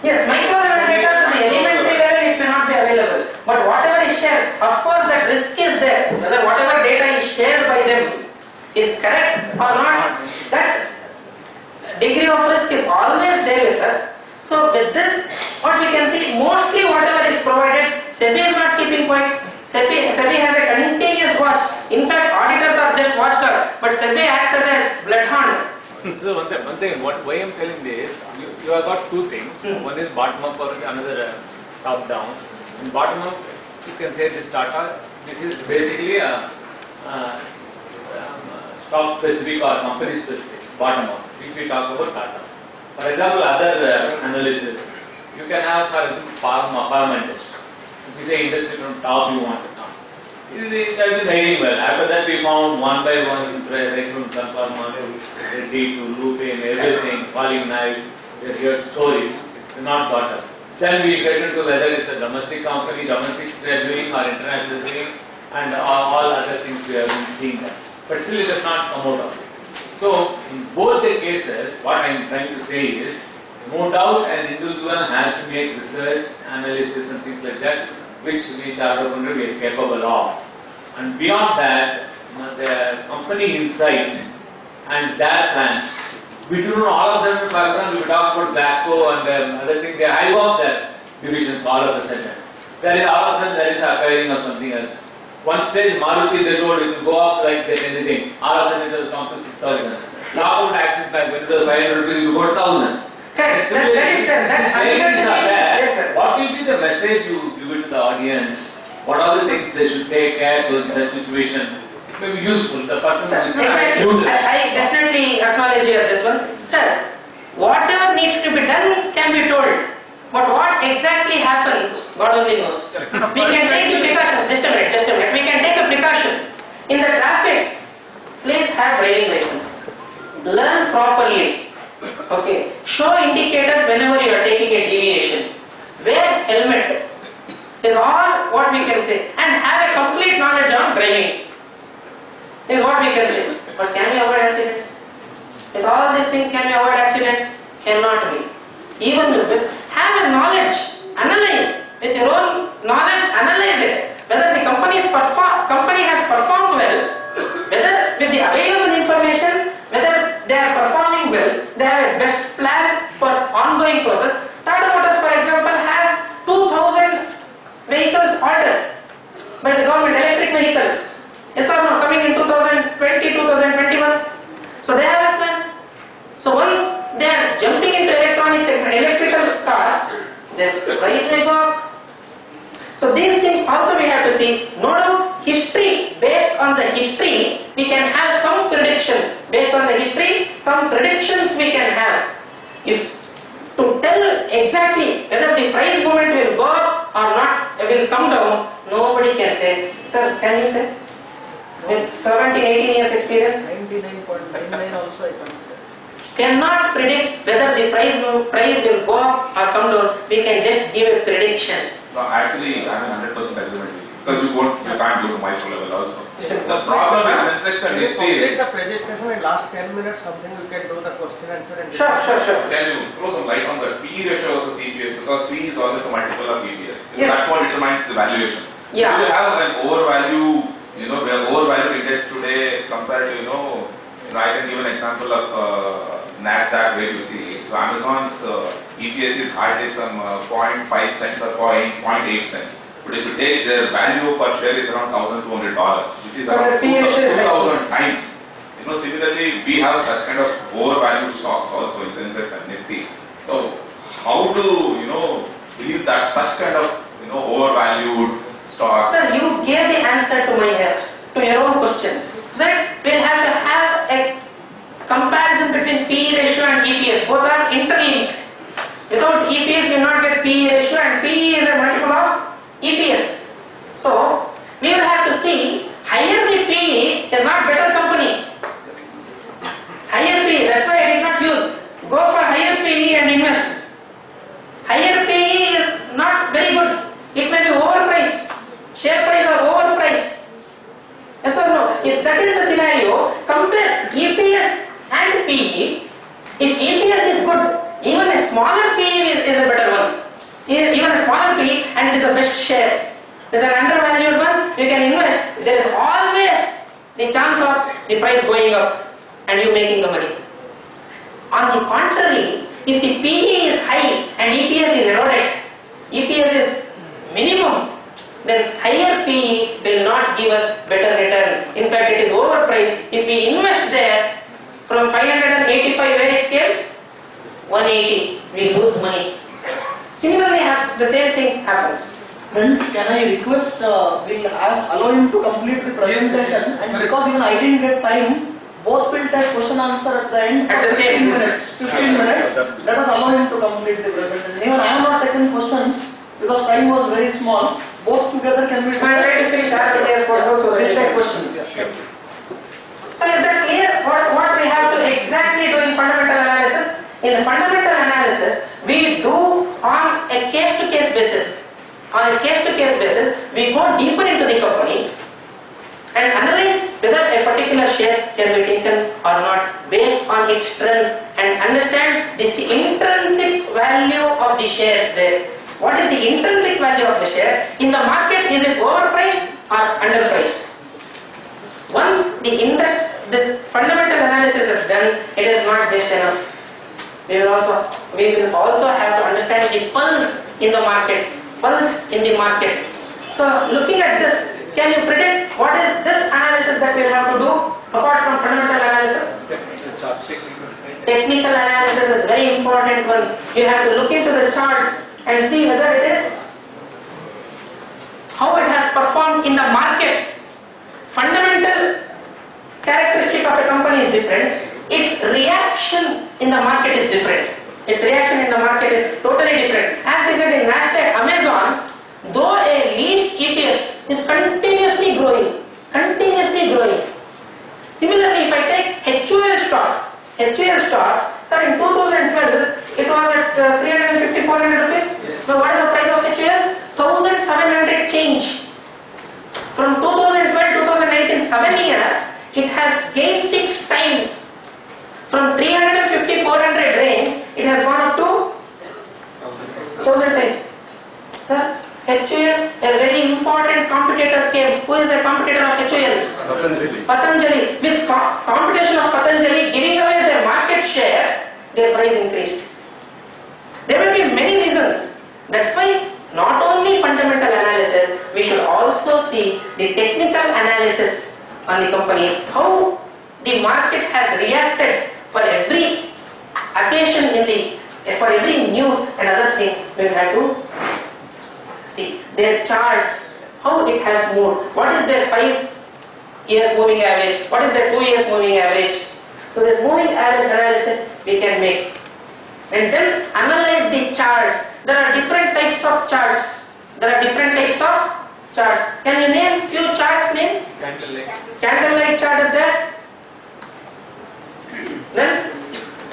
Yes, micro level data to the elementary level it may not be available. But whatever is shared, of course that risk is there. Whether whatever data is shared by them is correct or not, that degree of risk is always there with us. So with this, what we can see, mostly whatever is provided, SEBI is not keeping quiet. SEBI has a continuous watch. In fact, auditors are just watchdog, but SEBI acts as a bloodhound. So one thing, why I'm telling this, you have got two things. One is bottom up or another top down. In bottom up, you can say this data, this is basically a stock specific or company specific, bottom up, if we talk about Tata. For example, other analysis, you can have, for example, pharma industry. If you say industry from top you want to come. It has been heading well. After that we found one by one, right from Sun Pharma to Reddy to Lupin, everything, falling knife, we hear stories, we not got up. Then we get into whether it's a domestic company, domestic we are doing or international doing, and all other things we have been seeing that. But still it has not come out of it. So in both the cases, what I am trying to say is, no doubt an individual has to make research, analysis and things like that, which we are capable of. And beyond that, the company insight and their plans. We do know all of them, for example, we talk about Glasgow and other things, they hive off their divisions all of a sudden. There is all of a sudden there is a acquiring of something else. One stage Maruti they told it will go up like that anything. All of a sudden it will come to 6,000. Now about Axis Bank, when it was 500 rupees, we got 1,000. Correct. What will be the message you give it to the audience? What are the things they should take care so in such situation? It may be useful. The person who is Exactly. I definitely acknowledge you at this one. Sir, whatever needs to be done can be told. But what exactly happened, God only knows. We can take the precautions. Just a minute. We can take a precaution. In the traffic, please have driving license. Learn properly. Okay. Show indicators whenever you are taking a deviation. Wear helmet is all what we can say. And have a complete knowledge we can say. But can we avoid accidents? With all these things, can we avoid accidents? Cannot be. Even with this, have a knowledge, analyze. With your own knowledge, analyze it. Whether the company has performed well, whether with the available information, whether they are performing well, they have a best plan for ongoing process. Tata Motors, for example, has 2,000 vehicles ordered by the government, electric vehicles. Yes or no? Coming in 2020, 2021. So they have a plan. So once they are jumping into electronic segment, electrical cars, their price may go up. So these things also we have to see. No doubt, history, based on the history, we can have some prediction. Based on the history, some predictions we can have. If to tell exactly whether the price movement will go up or not, will come down, nobody can say. Sir, can you say? With 17, 18 years experience? 99.99 also I can say. Cannot predict whether the price will go up or come down. We can just give a prediction. No, actually, I'm in 100% agreement with you. Because you can't do micro level also. The problem is Sensex and Nifty. Complete the presentation in last 10 minutes, something we can do the question answer and Sure. Can you throw some light on the PE ratio versus EPS? Because PE is always a multiple of EPS. Yes. That's what determines the valuation. Yeah. If you have an overvalue, we have overvalued index today compared to, I can give an example of NASDAQ where you see. So Amazon's EPS is hardly some 0.5 cents or 0.8 cents. But if you take their value per share is around $1,200, which is around 2,000 times. Similarly, we have such kind of overvalued stocks also in Sensex and Nifty. So how do believe that such kind of overvalued stocks? Sir, you gave the answer to your own question. So we'll have to have a comparison between PE ratio and EPS. Both are interlinked. Without EPS, you will not get PE ratio, and PE is a multiple of EPS. So we will have to see higher the PE is not better company. Higher PE, that's why I did not use. Go for higher PE and invest. Higher PE is not very good. It may be overpriced. Share price or overpriced. Yes or no? If that is the scenario, compare EPS and PE. If EPS is good, even a smaller PE is a better one. Even a smaller PE and it is the best share. If it is an undervalued one, you can invest. There is always the chance of the price going up and you making the money. On the contrary, if the PE is high and EPS is eroded, EPS is minimum, then higher PE will not give us better return. In fact, it is overpriced. If we invest there, from 585 where it came, 180, we lose money. Similarly, the same thing happens. Friends, can I request, allow him to complete the presentation, and because even I didn't get time, both will take question answer at the end At the same 15 minutes. Let us allow him to complete the presentation. Even I have not taken questions because time was very small. Both together can be. I try to finish as many as possible so that We'll we take can. questions. So is that clear what we have to exactly do in fundamental analysis? In the fundamental analysis, we do on a case-to-case basis. On a case-to-case basis, we go deeper into the company and analyze whether a particular share can be taken or not based on its strength and understand the intrinsic value of the share there. What is the intrinsic value of the share? In the market, is it overpriced or underpriced? Once this fundamental analysis is done, it is not just enough. We will also have to understand the pulse in the market. So looking at this, can you predict what is this analysis that we will have to do apart from fundamental analysis? Technical analysis is very important one. You have to look into the charts and see whether it is how it has performed in the market. Fundamental characteristic of a company is different. Its reaction in the market is different. Its reaction in the market is totally different. As I said in NASDAQ, Amazon, though a least EPS is continuously growing. Similarly, if I take HUL stock, in 2012 it was at 350, 400 rupees. Yes. So what is the price of HUL? 1700 change. From 2012 to 2019, 7 years, it has gained 6 times. From 350, 400 range, it has gone up to 1000 times. Sir, HUL, a very important competitor came. Who is the competitor of HUL? Patanjali. With competition of Patanjali giving away their market share, their price increased. There will be many reasons. That's why not only fundamental analysis, we should also see the technical analysis on the company, how the market has reacted for every occasion for every news and other things. We have to see their charts, how it has moved, what is their 5 years moving average, what is their 2 years moving average. So this moving average analysis we can make. And then analyze the charts. There are different types of charts. Can you name few charts name? Candlelight chart is there. Then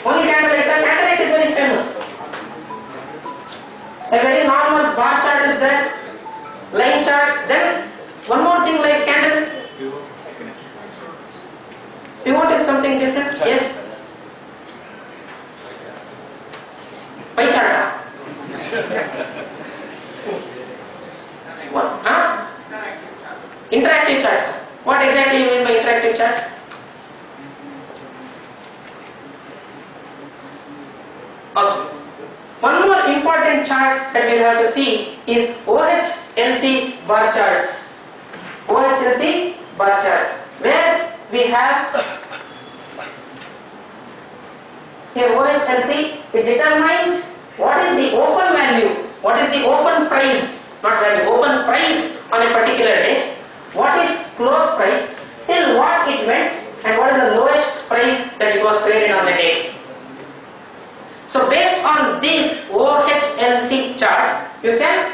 only candlelight. Candlelight is very famous. A very normal bar chart is there. Line chart. Then one more thing like candle. Pivot is something different. Yes. Pie chart. What? Huh? Interactive charts. What exactly you mean by interactive charts? Okay. One more important chart that we have to see is OHLC bar charts. OHLC bar charts, where we have here OHLC, it determines what is the open value, what is the open price, not value, open price on a particular day, what is close price, till what it went, and what is the lowest price that it was traded on the day. So based on this OHLC chart, you can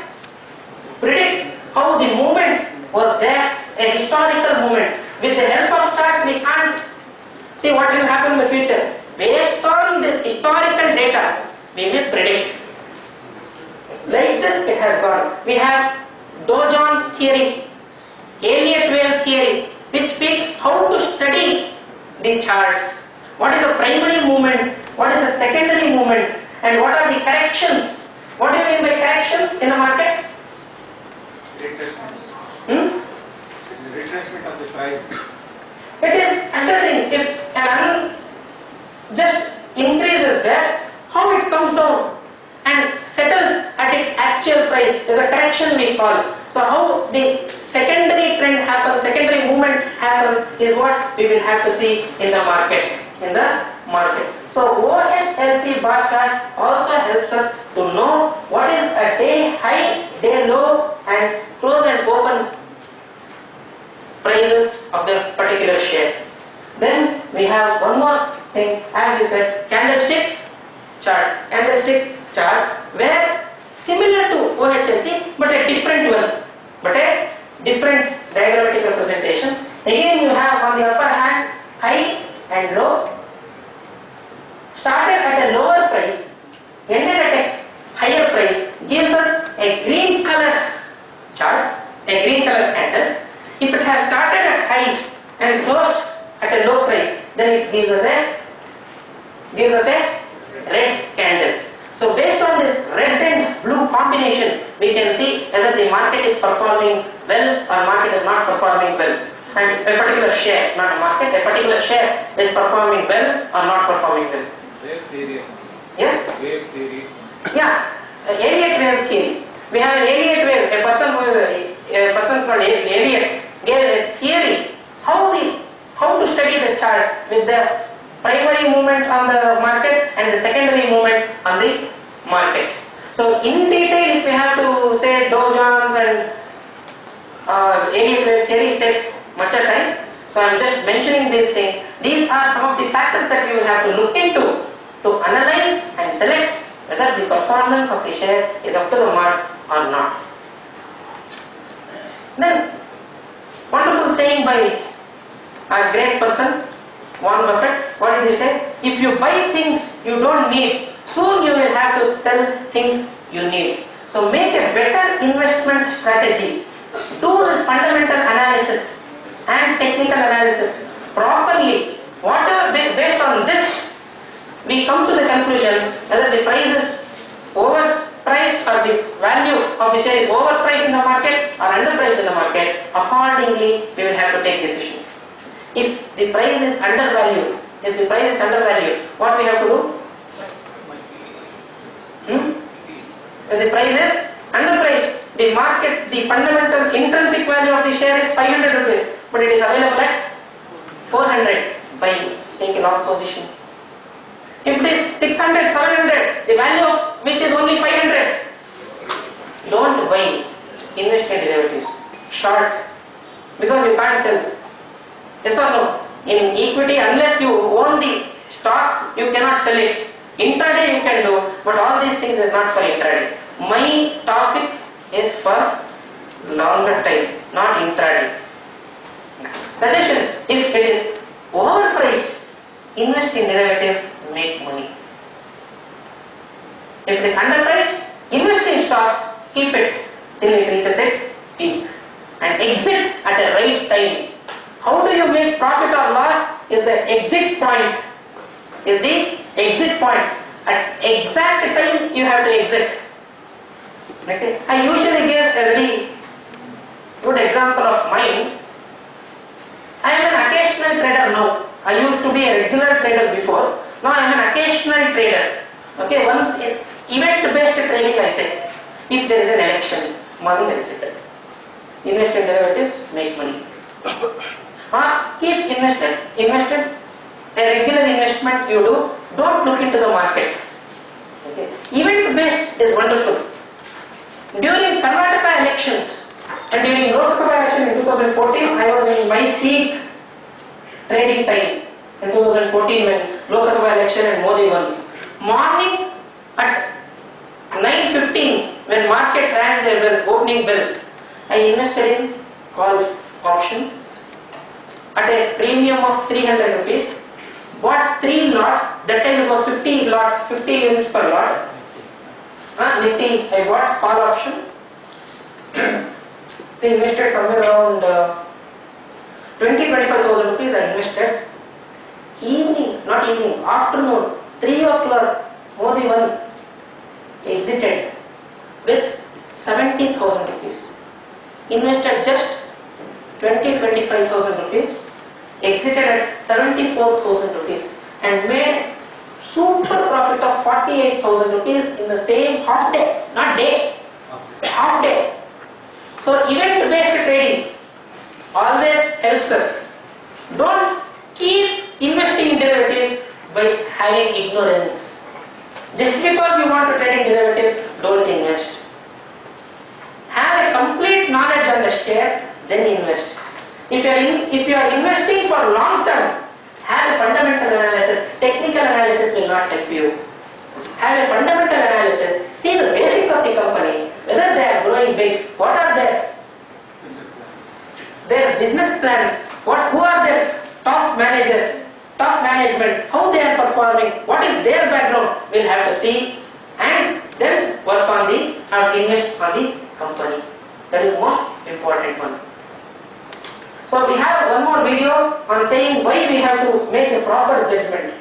predict how the movement was there, a historical movement. With the help of charts, we can't see what will happen in the future. Based on this historical data, we may predict. Like this it has gone. We have Dow Jones theory, Elliott wave theory, which speaks how to study the charts. What is the primary movement? What is the secondary movement? And what are the corrections? What do you mean by corrections in the market? Retracement. Retracement of the price. It is addressing if an just increases there, how it comes down and settles at its actual price is a correction we call. So how the secondary trend happens, secondary movement happens is what we will have to see in the market. So OHLC bar chart also helps us to know what is a day high, day low and close and open prices of the particular share. Then we have one more thing, as you said, candlestick chart. Candlestick chart where similar to OHLC but a different one, but a different diagrammatic representation. Again you have on the upper hand high and low, started at a lower price, ended at a higher price, gives us a green color chart, a green color candle. If it has started at high and closed at a low price, then it gives us a red candle. So based on this red and blue combination, we can see whether the market is performing well or market is not performing well. And a particular share, not a market, a particular share is performing well or not performing well. Wave theory. Yes? Wave theory. Yeah, Elliott wave theory. We have an Elliott wave. A person called Elliott gave a theory how to study the chart with the primary movement on the market and the secondary movement on the market. So in detail, if we have to say Dow Jones and Elliott wave theory, it takes much time. So I am just mentioning these things. These are some of the factors that we will have to look into to analyze and select whether the performance of the share is up to the mark or not. Then, wonderful saying by a great person, Warren Buffett. What did he say? If you buy things you don't need, soon you will have to sell things you need. So make a better investment strategy. Do this fundamental analysis and technical analysis. only. Based on this, we come to the conclusion whether the price is overpriced or the value of the share is overpriced in the market or underpriced in the market. Accordingly, we will have to take decision. If the price is undervalued, what we have to do? When the price is underpriced, the market, the fundamental intrinsic value of the share is 500 rupees, but it is available at 400. Buy, take a long position. If it is 600, 700, the value of which is only 500, don't buy. Invest in derivatives. Short, because you can't sell. Yes or no? In equity, unless you own the stock, you cannot sell it. Intraday you can do, but all these things is not for intraday. My topic is for longer time, not intraday. Suggestion: if it is overpriced, invest in derivatives, make money. If it is underpriced, invest in stock, keep it till it reaches its peak and exit at the right time. How do you make profit or loss? Is the exit point. At exact time you have to exit. Okay. I usually give a very good example of mine. I am an occasional trader now. I used to be a regular trader before. Now I am an occasional trader. Okay, once in event-based trading I say. If there is an election, money will sit. Invest in derivatives, make money. Keep invested. A regular investment you do. Don't look into the market. Okay. Event-based is wonderful. During Karnataka elections and during Lok Sabha election in 2014, I was in my peak trading time in 2014 when Lok Sabha election and Modi won. Morning at 9:15 when market rang their opening bell, I invested in call option at a premium of 300 rupees. Bought 3 lot, that time it was 50 units per lot. Nifty, I bought call option. So invested somewhere around 25,000 rupees I invested. Afternoon, 3 o'clock, Modi won, exited with 70,000 rupees. Invested just 25,000 rupees. Exited at 74,000 rupees and made super profit of 48,000 rupees in the same half day, not day, half day. So event-based trading always helps us. Don't keep investing in derivatives by having ignorance. Just because you want to trade in derivatives, don't invest. Have a complete knowledge on the share, then invest. If you are investing for long term, have a fundamental analysis. Technical analysis will not help you. Have a fundamental analysis. See the basics of the company, whether they are growing big, what are their business plans, who are their top managers, top management, how they are performing, what is their background, we'll have to see and then work on invest on the company. That is most important one. So we have one more video on saying why we have to make a proper judgment.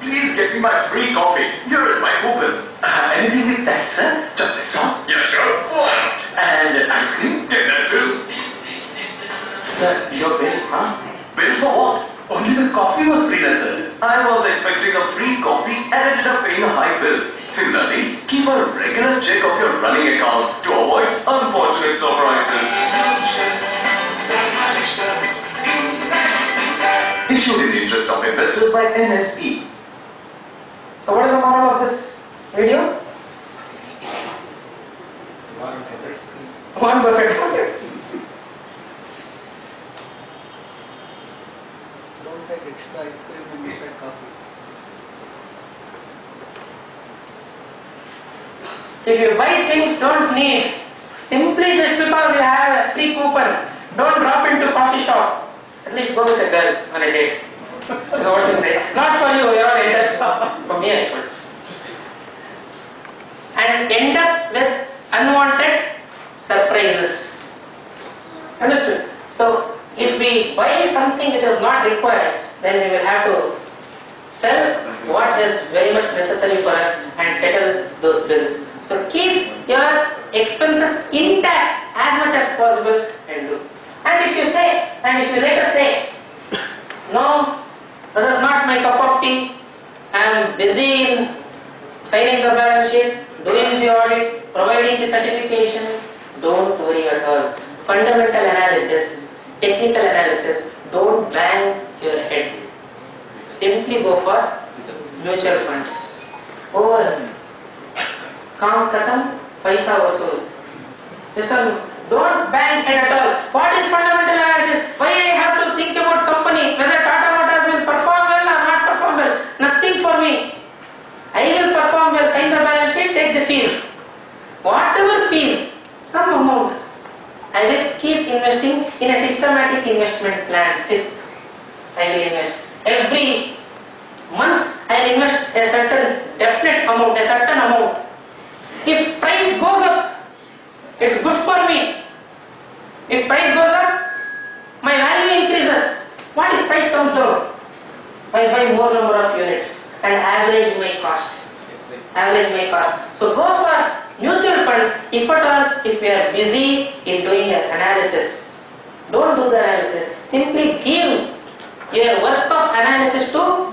Please get me my free coffee. Here is my coupon. Anything with that, sir? Chocolate sauce? Yeah, sure. And ice cream? Get that too. Sir, your bill, huh? Bill for what? Only the coffee was free, sir. I was expecting a free coffee and ended up paying a high bill. Similarly, keep a regular check of your running account to avoid unfortunate surprises. Issued in the interest of investors by NSE. So what is the moral of this video? Warren Buffett. Don't take extra ice cream and you get coffee. If you buy things don't need, simply just because you have a free coupon, don't drop into coffee shop. At least go with a girl on a date. That's what you say. Not for you, you're all haters. For me, I should. and end up with unwanted surprises. Understood? So if we buy something which is not required, then we will have to sell what is very much necessary for us and settle those bills. So keep your expenses intact as much as possible and do. And if you later say, no, that is not my cup of tea, I am busy in signing the balance sheet, doing the audit, providing the certification, don't worry at all. Fundamental analysis, technical analysis, don't bang your head. Simply go for mutual funds. Over. Kaam khatam, paisa vasool. Listen, don't bang head at all. What is fundamental analysis? Why I have to think about company, whether Tata Motors will perform well or not perform well? Nothing for me. I will perform well, sign the balance sheet, take the fees. Whatever fees, some amount, I will keep investing in a systematic investment plan. I will invest. Every month I will invest a certain definite amount, a certain amount. If price goes up, it's good for me. If price goes up, my value increases. What if price comes down? I buy more number of units and average my cost. Average my cost. So go for mutual funds if at all, if we are busy in doing an analysis. Don't do the analysis. Simply give your work of analysis to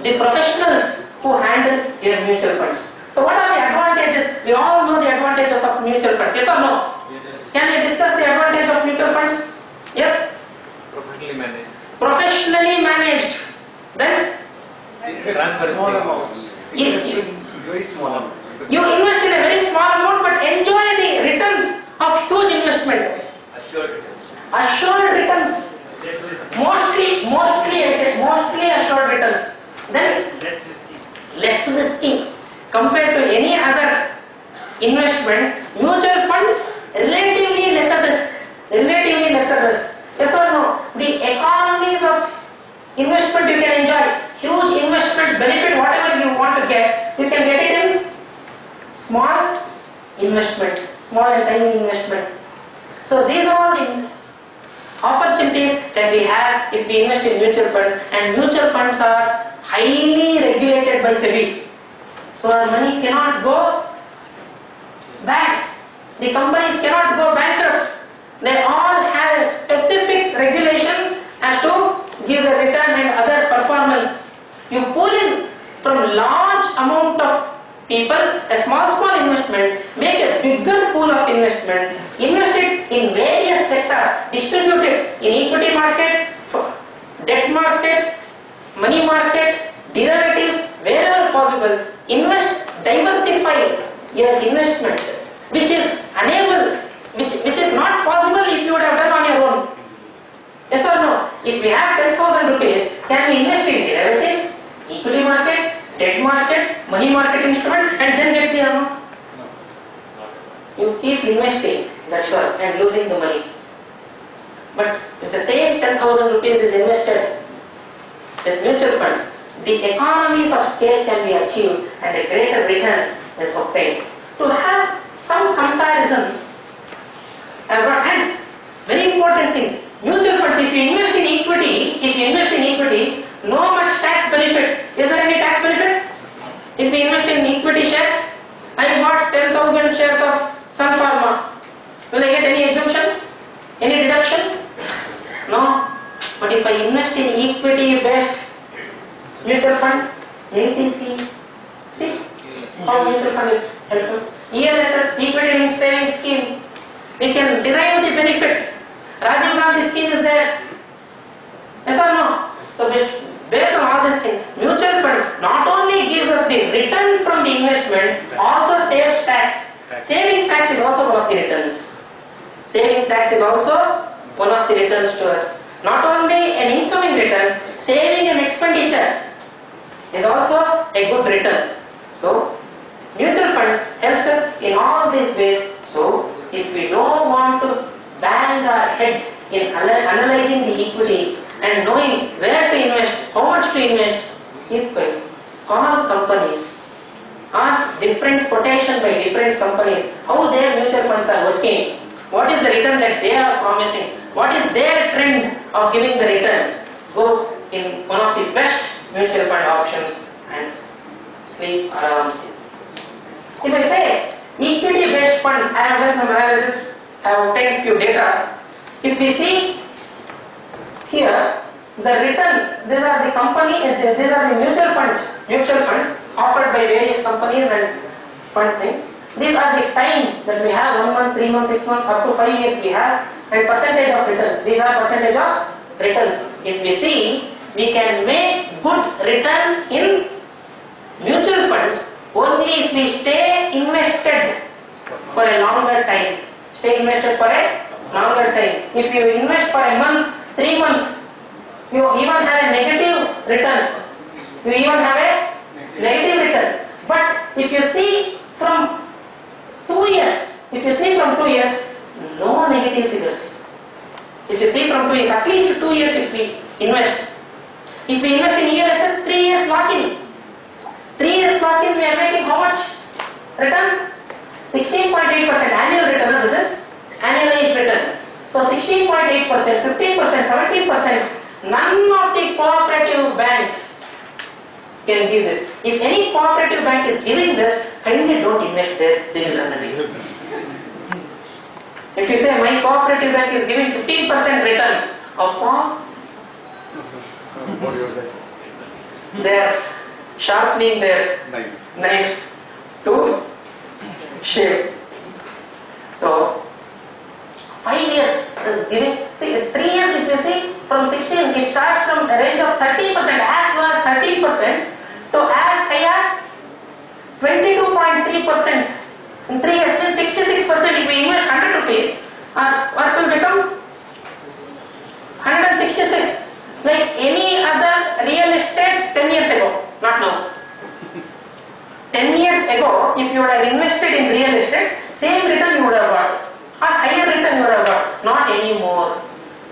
the professionals who handle your mutual funds. So what are the advantages? We all know the advantages of mutual funds. Yes or no? Yes. Can we discuss the advantage of mutual funds? Yes? Professionally managed. Professionally managed. Then? Transparency. Small amounts. Very small amount. You invest in a very small amount but enjoy the returns of huge investment. Assured returns. Assured returns. Mostly assured returns. Then less risky compared to any other investment. Mutual funds relatively lesser risk. Yes or no? The economies of investment you can enjoy. Huge investments benefit whatever you want to get. You can get it in small investment, small and tiny investment. So these are all the opportunities that we have if we invest in mutual funds, and mutual funds are highly regulated by SEBI. So our money cannot go back. The companies cannot go bankrupt. They all have a specific regulation as to give the return and other performance. You pull in from large amount of people a small investment, make a bigger pool of investment, invest it in various sectors, distribute it in equity market, debt market, money market, derivatives, wherever possible. Invest, diversify your investment, which is unable, which is not possible if you would have done on your own. Yes or no? If we have 10,000 rupees, can we invest in derivatives, equity market, debt market, money market instrument, and then get the amount? You keep investing, that's all, and losing the money. But if the same 10,000 rupees is invested with mutual funds, the economies of scale can be achieved and a greater return is obtained. To have some comparison, and very important things. Mutual funds, if you invest in equity, no much tax benefit. Is there any tax benefit? If we invest in equity shares, I bought 10,000 shares of Sun Pharma. Will I get any exemption? Any deduction? No. But if I invest in equity based mutual fund, ATC, see how mutual fund is helpful. ELSS, equity linked savings scheme, we can derive the benefit. Rajiv Gandhi scheme is there. Yes or no? So based on all these things, mutual fund not only gives us the return from the investment, also saves tax. Saving tax is also one of the returns. Saving tax is also one of the returns to us. Not only an incoming return, saving an expenditure is also a good return. So mutual fund helps us in all these ways. So if we don't want to bang our head in analyzing the equity and knowing where to invest, how much to invest, keep going. Call companies asked different quotation by different companies how their mutual funds are working, what is the return that they are promising, what is their trend of giving the return, go in one of the best mutual fund options and sleep aramsey. If I say equity based funds, I have done some analysis, I have obtained few data. If we see here, the return, these are the company, these are the mutual funds offered by various companies and fund things. These are the time that we have, 1 month, 3 months, 6 months, up to 5 years we have, and percentage of returns. These are percentage of returns. If we see, we can make good return in mutual funds only if we stay invested for a longer time. Stay invested for a longer time. If you invest for a month, 3 months, you even have a negative return. You even have a negative return. But if you see from 2 years, no negative figures. If you see from 2 years, at least 2 years if we invest. If we invest in ELSS, 3 years lock-in. 3 years lock-in, we are making how much return? 16.8% annual return. This is annualized return. So 16.8%, 15%, 17%. None of the cooperative banks can give this. If any cooperative bank is giving this, kindly don't invest there, they will run away. If you say my cooperative bank is giving 15% return upon, they are sharpening their knives to shave. So 5 years is giving, see 3 years if you see, from 16 it starts from a range of 30%, as low as 30% to as high as 22.3%. In 3 years, 66%. If we invest 100 rupees, what will become 166. Like any other real estate 10 years ago, not now. 10 years ago, if you would have invested in real estate, same return you would have got, or higher return you would have got. Not anymore.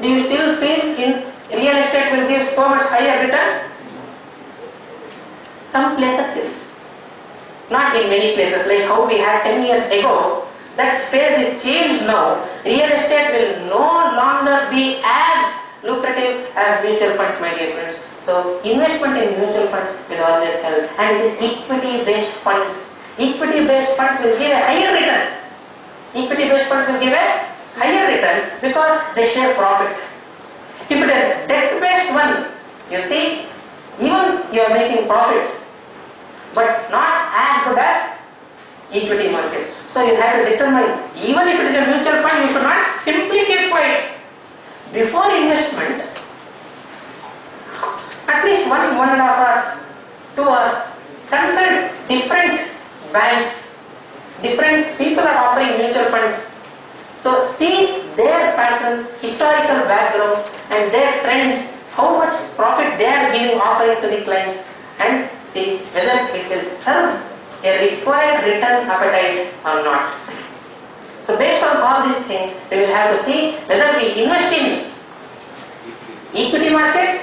Do you still feel in real estate will give so much higher return? Some places yes. Not in many places, like how we had 10 years ago. That phase is changed now. Real estate will no longer be as lucrative as mutual funds, my dear friends. So investment in mutual funds will always help, and it is equity based funds. Equity based funds will give a higher return. Equity based funds will give a higher return because they share profit. If it is debt based one, you see, even you are making profit, but not as good as equity market. So you have to determine, even if it is a mutual fund, you should not simply keep quiet. Before investment, at least 1.5 hours, 2 hours, consult different banks, different people are offering mutual funds. So see their pattern, historical background and their trends, how much profit they are giving, offering to the clients, and see whether it will serve a required return appetite or not. So based on all these things, we will have to see whether we invest in equity market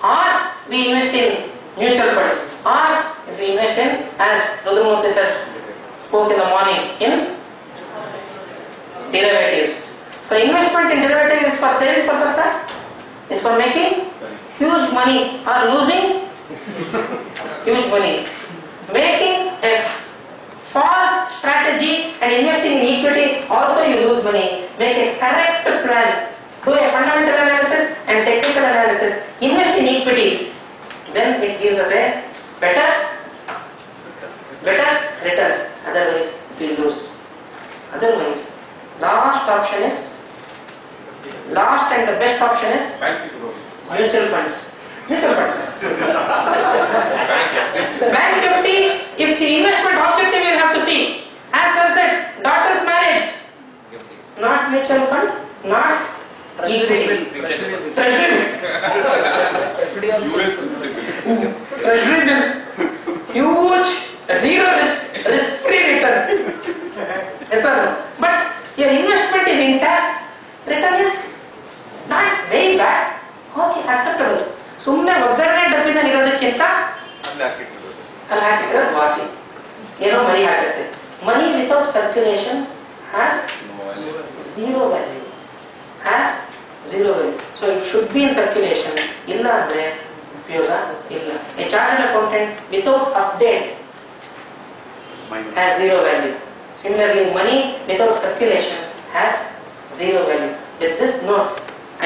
or we invest in mutual funds, or if we invest in, as Rudramurthy sir spoke in the morning, in derivatives. So investment in derivatives is for saving purpose, sir? Is for making huge money or losing huge money. Making a false strategy and investing in equity, also you lose money. Make a correct plan. Do a fundamental analysis and technical analysis. Invest in equity. Then it gives us a better returns. Otherwise, we lose. Otherwise, last and the best option is mutual funds. Mutual funds. Bank FD, if the investment objective you have to see, as I said, daughter's marriage, not mutual fund, not equity. Treasury bill, huge, zero risk-free return. Yes or no? But your investment is intact, return is not very bad, okay, acceptable. ಸುಮ್ಮನೆ ಒಗ್ಗರಣೆ ಡಬ್ಬಿನಲ್ಲಿ ಇರೋದಕ್ಕಿಂತ ಅಲ್ಲಿ ಹಾಕಿರೋದು ವಾಸಿ. ಏನೋ ಮನಿ ಆಗುತ್ತೆ. Money without circulation has zero value. Has zero value. So it should be in circulation. ಇಲ್ಲ ಅಂದ್ರೆ ಉಪಯೋಗ ಇಲ್ಲ. A chartered accountant without update has zero value. Similarly, money without circulation has zero value. With this note,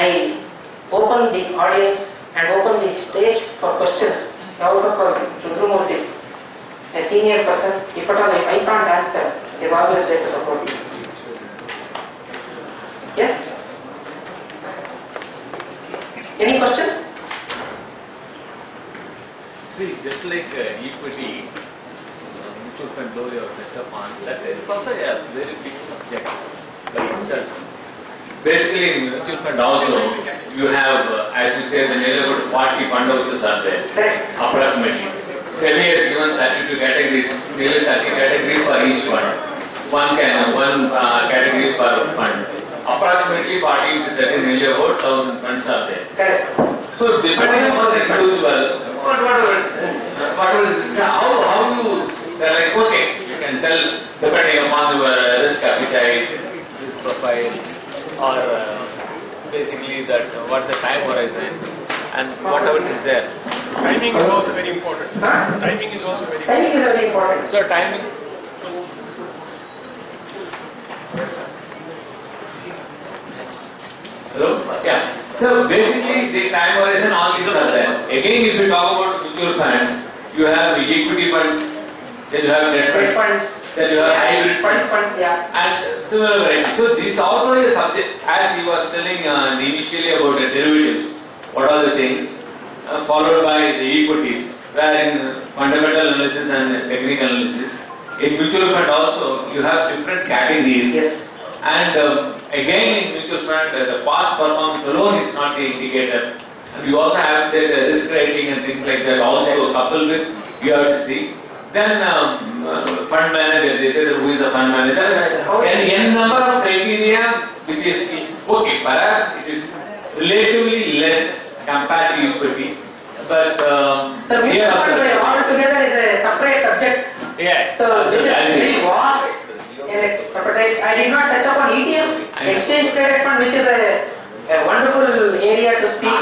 I open the audience and open the stage for questions. Also for Rudramurthy, a senior person. If at all, if I can't answer, he is always there to support you. Yes? Any question? See, just like equity, mutual fund, though you are better on that, there is also a very big subject by itself. Basically, in mutual fund also, you have, as you say, the nearly about 40 fund houses are there, approximately. SEBI has given 32 categories, nearly 30 categories for each fund. One category per fund. Approximately 40 to 30, nearly about 1,000 funds are there. Correct. So depending upon the individual, how you select? Okay, you can tell depending upon your risk appetite, risk profile, or basically that what the time horizon and whatever is there. Timing is also very important. Timing is also very important. Timing is very important. So timing. Hello? Yeah. So basically the time horizon, all these are there. Again, if you talk about mutual fund, you have equity funds, then you have debt funds, then you have hybrid funds, yeah. and similar variety. So this also is a subject, as he was telling initially about the derivatives, what are the things, followed by the equities, wherein fundamental analysis and technical analysis. In mutual fund also, you have different categories. Yes. And again, in mutual fund, the past performance alone is not the indicator. And you also have the risk rating and things like that also coupled with, you have to see. Then fund manager, they say that who is a fund manager, and n number of criteria which is okay, perhaps it is relatively less compared to equity, but The mutual fund altogether is a separate subject. Yeah. So this is very vast in its appetite. I did not touch upon ETF, exchange traded fund, which is a wonderful area to speak.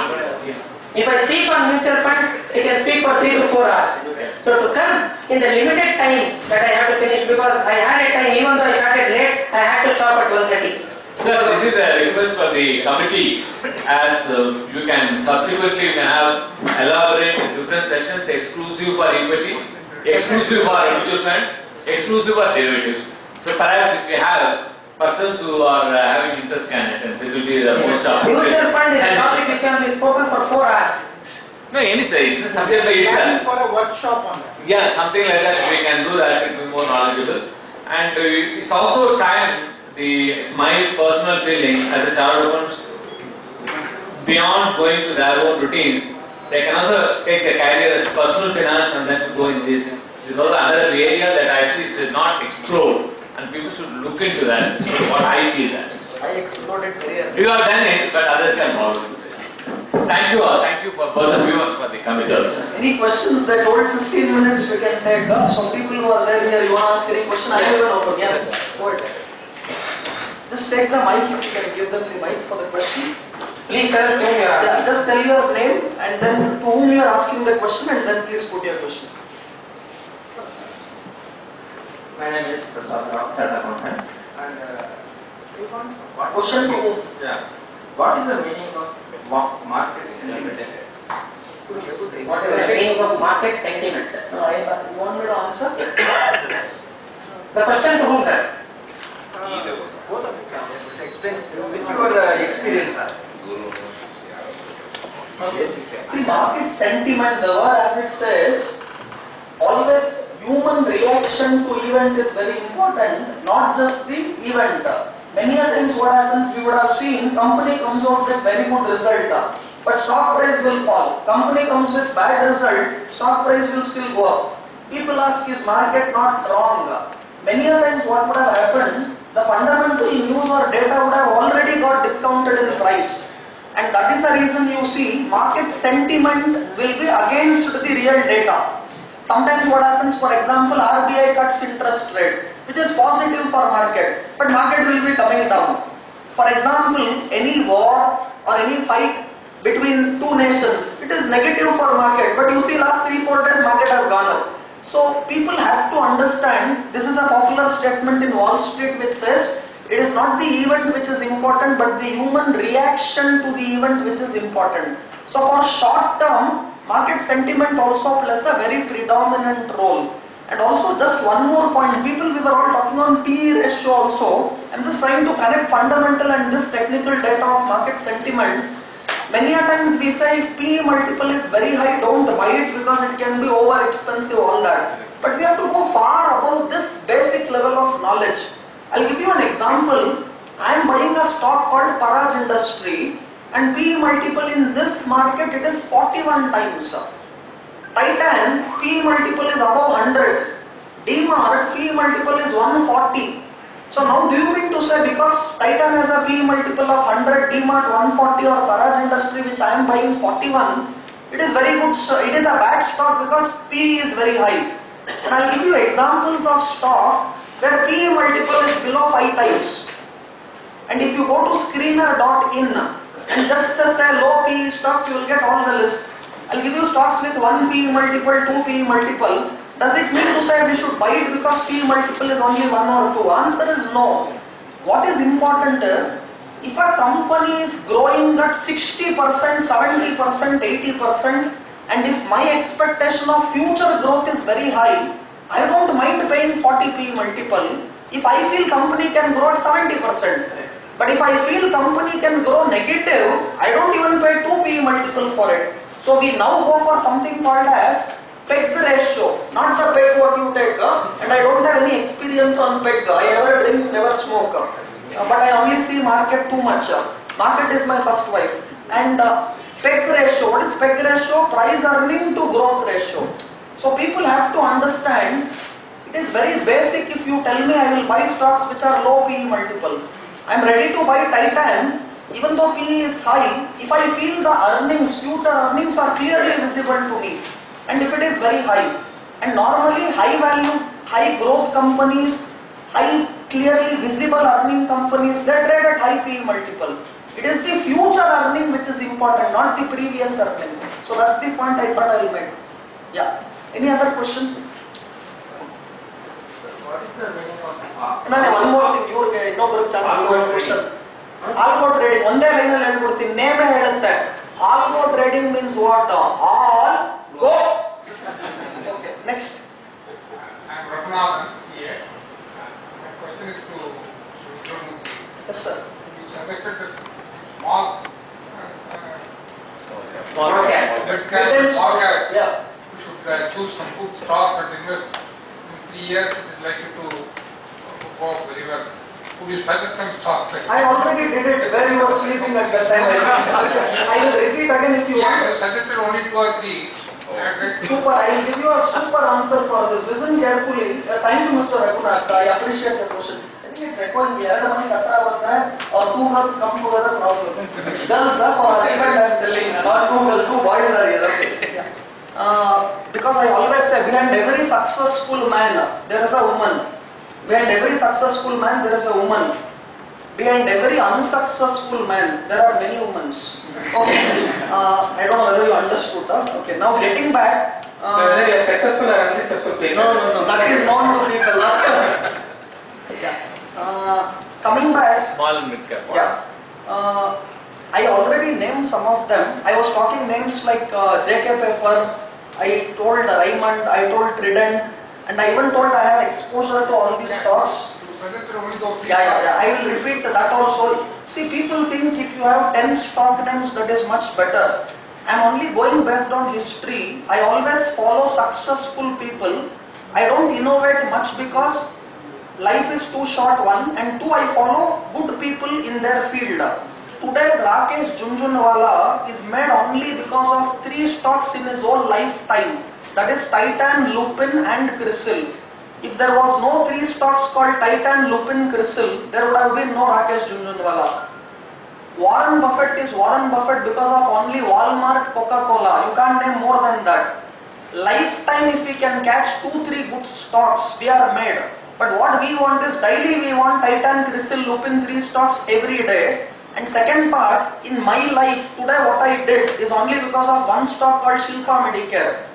If I speak on mutual fund, I can speak for 3 to 4 hours. So to come in the limited time that I have to finish, because I had a time, even though I started late, I had to stop at 1:30. Sir, this is a request for the committee, as you can subsequently you can have elaborate different sessions exclusive for equity, exclusive for mutual fund, exclusive for derivatives. So perhaps if we have persons who are having interest can attend, it will be the most appropriate. Mutual fund is a topic which can be spoken for 4 hours. No, anything, it's a subject by itself. For a workshop on that. Yeah, something like that we can do that, it will be more knowledgeable. And it's also time, it's my personal feeling as a chartered accountant, beyond going to their own routines, they can also take the career as personal finance and then go in this. This is also another area that actually is not explored, and people should look into that. So what I feel that. I explored it very early. You have done it, but others can follow. Thank you all. Thank you for both of you and for the committee also. Any questions that hold 15 minutes we can take? Some people who are there here, you want to ask any question? I will even open. Yeah, go ahead. Just take the mic if you can give them the mic for the question. Please tell us whom you are asking. Yeah, just tell your name and then to whom you are asking the question, and then please put your question. My name is Prasad Rao, Chartered Accountant. And what Question to whom? Yeah. What is the meaning of market sentiment? What is the meaning of market sentiment? No, you want me to answer? The question to whom, sir? Both of you can explain with your experience, sir. See, market sentiment, the word as it says, always human reaction to event is very important, not just the event. Many a times what happens, we would have seen, company comes out with very good result, but stock price will fall. Company comes with bad result, stock price will still go up. People ask, is market not wrong? Many a times what would have happened, the fundamental news or data would have already got discounted in price. And that is the reason you see market sentiment will be against the real data. Sometimes what happens, for example, RBI cuts interest rate, which is positive for market, but market will be coming down. For example, any war or any fight between two nations, it is negative for market, but you see last 3-4 days market has gone up. So people have to understand, this is a popular statement in Wall Street which says, it is not the event which is important, but the human reaction to the event which is important. So for short term, market sentiment also plays a very predominant role. And also just one more point, we were all talking on PE ratio also. I'm just trying to connect fundamental and this technical data of market sentiment. Many a times we say if PE multiple is very high, don't buy it because it can be over expensive, all that. But we have to go far above this basic level of knowledge. I'll give you an example. I am buying a stock called Paraj Industry and PE multiple in this market it is 41 times. Titan PE multiple is above 100. DMart PE multiple is 140. So now do you mean to say because Titan has a PE multiple of 100, DMart 140 or Paraj Industry which I am buying 41, it is very good, it is a bad stock because PE is very high. And I will give you examples of stock where PE multiple is below 5 times. And if you go to screener.in and just say low PE stocks, you will get all the list. I will give you stocks with 1 PE multiple, 2 PE multiple. Does it mean to say we should buy it because PE multiple is only 1 or 2? Answer is no. What is important is, if a company is growing at 60%, 70%, 80%, and if my expectation of future growth is very high, I don't mind paying 40 PE multiple if I feel company can grow at 70%. But if I feel company can grow negative, I don't even pay 2 PE multiple for it. So we now go for something called as PEG ratio, not the PEG what you take, and I don't have any experience on PEG. I never drink, never smoke, but I only see market too much. Market is my first wife. And PEG ratio, what is PEG ratio? Price earning to growth ratio. So people have to understand, it is very basic. If you tell me I will buy stocks which are low PE multiple, I am ready to buy Titan even though PE is high, if I feel the earnings, future earnings are clearly visible to me. And if it is very high, and normally high value, high growth companies, high clearly visible earning companies, they trade at high PE multiple. It is the future earning which is important, not the previous earning. So that's the point I thought I will make. Yeah. Any other question? What is the meaning of one more thing, you will no chance to one question. Algo trading, one day line helbiduttini, name helutte. Algo trading means what? All go. Okay, next. I am Raghunathan, CA. My question is to Mr. Yes, sir. You suggested that small Mid-cap, small cap. Yeah. You should choose some good stocks and invest. In 3 years, it is likely to go up very well. Could you suggest some stocks? I already did it where you were sleeping at that time. I will repeat again if you want. You suggested only 2 or 3. Super, I will give you a super answer for this. Listen carefully. Thank you, Mr. Raghunath. I appreciate the question. I think it's echoing. Or 2 girls come together problem. Girls are for husband, I am telling. Not 2 girls, 2 boys are here. Okay. Because I always say behind every successful man there is a woman. Behind every successful man there is a woman. Behind every unsuccessful man there are many women. Okay. I don't know whether you understood. Okay. Now getting back. Whether you are successful or unsuccessful, please. No. That is known to people. Yeah. Coming back. Small and mid cap. Yeah. I already named some of them. I was talking names like JK Paper. I told Raymond. I told Trident. And I even told I have exposure to all these stocks. Yeah. I will repeat that also. See, people think if you have 10 stock names, that is much better. I am only going based on history. I always follow successful people. I don't innovate much because life is too short, 1. And 2, I follow good people in their field. Today's Rakesh Junjunwala is made only because of 3 stocks in his whole lifetime. That is Titan, Lupin and Crisil. If there was no 3 stocks called Titan, Lupin, Crisil, there would have been no Rakesh Junjunwala. Warren Buffett is Warren Buffett because of only Walmart, Coca-Cola. You can't name more than that. lifetime if we can catch 2-3 good stocks, we are made. But what we want is daily we want Titan, Crisil, Lupin 3 stocks every day. And second part, in my life today what I did is only because of one stock called Shilpa Medicare.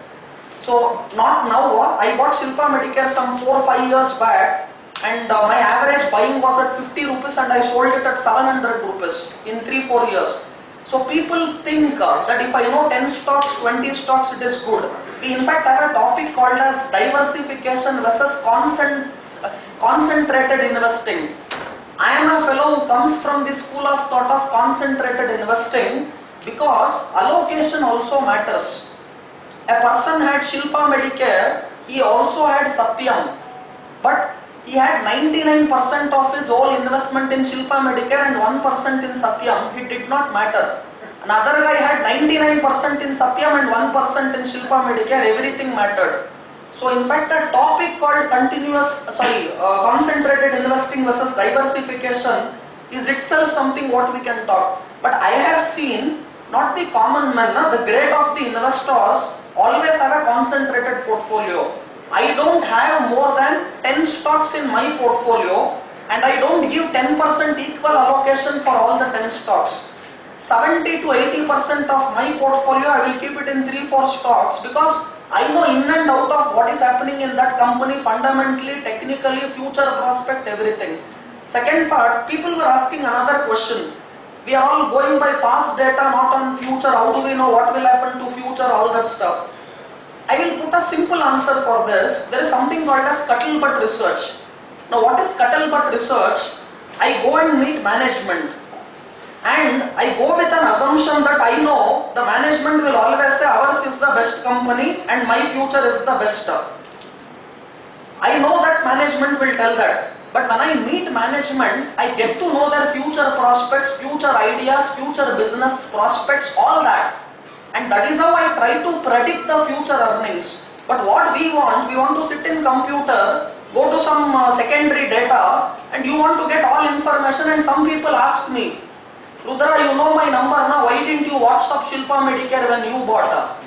So not now, I bought Shilpa Medicare some 4 or 5 years back, and my average buying was at 50 rupees and I sold it at 700 rupees in 3-4 years. So people think that if I know 10 stocks, 20 stocks, it is good. We in fact have a topic called as diversification versus concentrated investing. I am a fellow who comes from the school of thought of concentrated investing because allocation also matters. A person had Shilpa Medicare, he also had Satyam, but he had 99% of his whole investment in Shilpa Medicare and 1% in Satyam. It did not matter. Another guy had 99% in Satyam and 1% in Shilpa Medicare. Everything mattered. So in fact a topic called concentrated investing versus diversification is itself something what we can talk. But I have seen not the common man, the grade of the investors always have a concentrated portfolio. I don't have more than 10 stocks in my portfolio and I don't give 10% equal allocation for all the 10 stocks. 70 to 80% of my portfolio I will keep it in 3-4 stocks because I know in and out of what is happening in that company fundamentally, technically, future prospect, everything. Second part, people were asking another question. We are all going by past data, not on future. How do we know what will happen to future, all that stuff? I will put a simple answer for this. There is something called as scuttlebutt research. Now what is scuttlebutt research? I go and meet management and I go with an assumption that I know the management will always say ours is the best company and my future is the best. I know that management will tell that. But when I meet management, I get to know their future prospects, future ideas, future business prospects, all that. And that is how I try to predict the future earnings. But what we want to sit in computer, go to some secondary data, and you want to get all information. And some people ask me, Rudra, you know my number now, why didn't you WhatsApp Shilpa Medicare when you bought?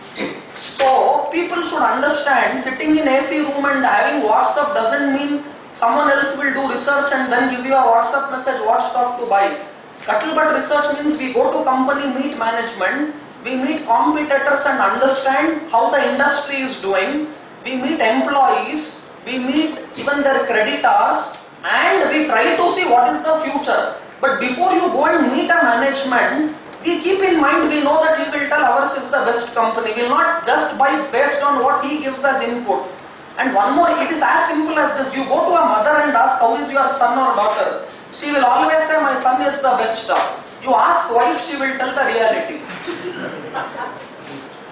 So people should understand, sitting in AC room and having WhatsApp doesn't mean someone else will do research and then give you a WhatsApp message what stock to buy. Scuttlebutt research means we go to company, meet management, we meet competitors and understand how the industry is doing, we meet employees, we meet even their creditors, and we try to see what is the future. But before you go and meet a management, we keep in mind, we know that he will tell ours is the best company. We will not just buy based on what he gives as input. And one more, it is as simple as this. You go to a mother and ask, how is your son or daughter? She will always say, my son is the best. You ask wife, she will tell the reality.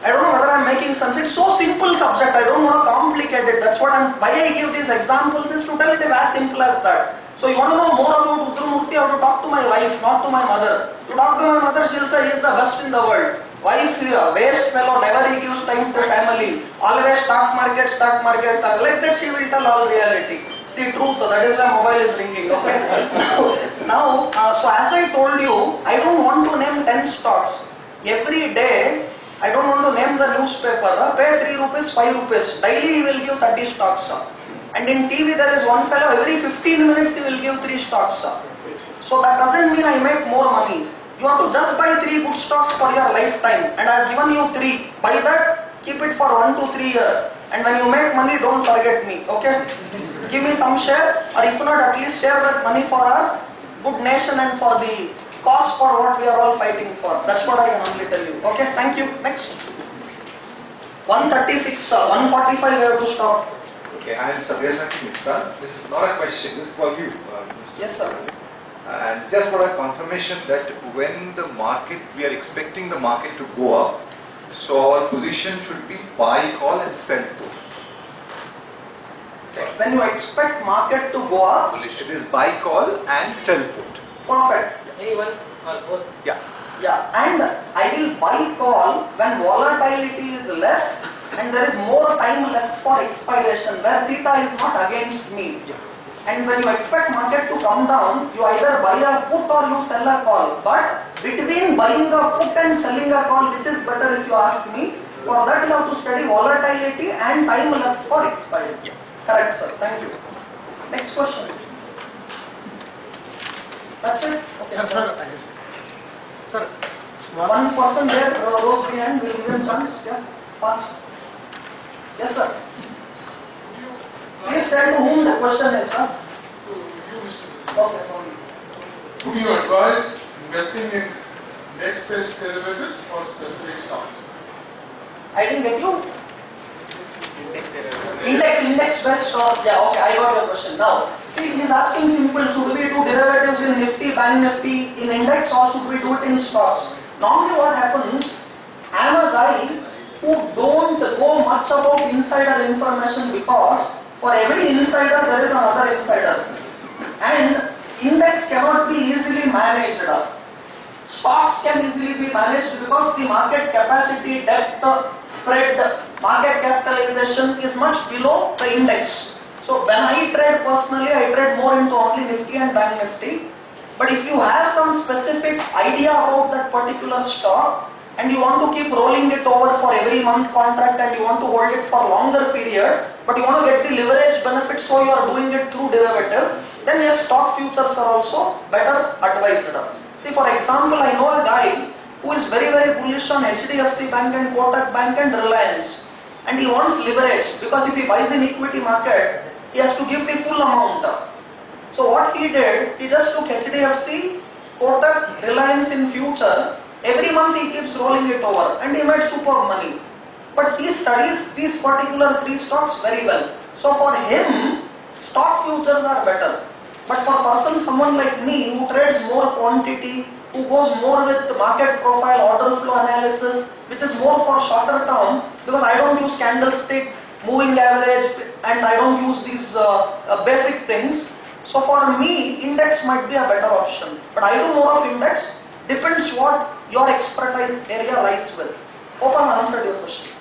I don't know whether I am making sense. It's so simple subject, I don't want to complicate it. That's why I give these examples is to tell it is as simple as that. So you want to know more about Rudramurthy, I have to talk to my wife, not to my mother. To talk to my mother, she will say, he is the best in the world. Wife, waste fellow, never he gives time to family. Always stock market, like that she will tell all reality. See, truth, that is why mobile is ringing, okay? Now, so as I told you, I don't want to name 10 stocks. Every day, I don't want to name the newspaper. Pay 3 rupees, 5 rupees. Daily he will give 30 stocks. And in TV there is one fellow, every 15 minutes he will give 3 stocks. So that doesn't mean I make more money. You have to just buy 3 good stocks for your lifetime. And I have given you 3. Buy that, keep it for 1 to 3 years. And when you make money, don't forget me, okay? Give me some share, or if not, at least share that money for our good nation and for the cause for what we are all fighting for. That's what I can only tell you. Okay, thank you. Next. 136, 145 we have to stop. Okay, I am Sabyasachi Mitra. This is not a question, this is for you. Yes, sir. And just for a confirmation that when the market, we are expecting the market to go up, so our position should be buy call and sell put. When you expect market to go up, it is buy call and sell put. Perfect. Any one or both? Yeah. Yeah, and I will buy call when volatility is less and there is more time left for expiration, where theta is not against me. Yeah. And when you expect market to come down, you either buy a put or you sell a call. But between buying a put and selling a call, which is better if you ask me, For that you have to study volatility and time left for expiry. Yeah. Correct, sir. Thank you. Next question. That's it? Okay. Sir, One person there rose behind, will give him chance. Yeah, fast. Yes, sir. Please tell to whom the question is, sir. To you, Mr. Okay, sorry. Would you advise investing in index-based derivatives or specific stocks? I didn't get you. Index based or yeah, okay, I got your question. Now, see, he is asking simple, should we do derivatives in Nifty, Bank Nifty, in index, or should we do it in stocks? Normally what happens, I am a guy who don't go much about insider information because for every insider there is another insider. And index cannot be easily managed. Stocks can easily be managed because the market capacity, depth, spread, market capitalization is much below the index. So when I trade personally, I trade more into only Nifty and Bank Nifty. But if you have some specific idea about that particular stock and you want to keep rolling it over for every month contract and you want to hold it for longer period, but you want to get the leverage benefit, so you are doing it through derivative, then yes, stock futures are also better advised. See, for example, I know a guy who is very bullish on HDFC Bank and Kotak Bank and Reliance, and he wants leverage because if he buys in equity market, he has to give the full amount. So what he did, he just took HDFC, Kotak, Reliance in future. Every month he keeps rolling it over and he made superb money. But he studies these particular three stocks very well. So for him, stock futures are better. But for someone like me who trades more quantity, who goes more with market profile, order flow analysis, which is more for shorter term, because I don't use candlestick, moving average, and I don't use these basic things. So for me, index might be a better option. But I do more of index, depends what your expertise area lies with. Hope I answered your question.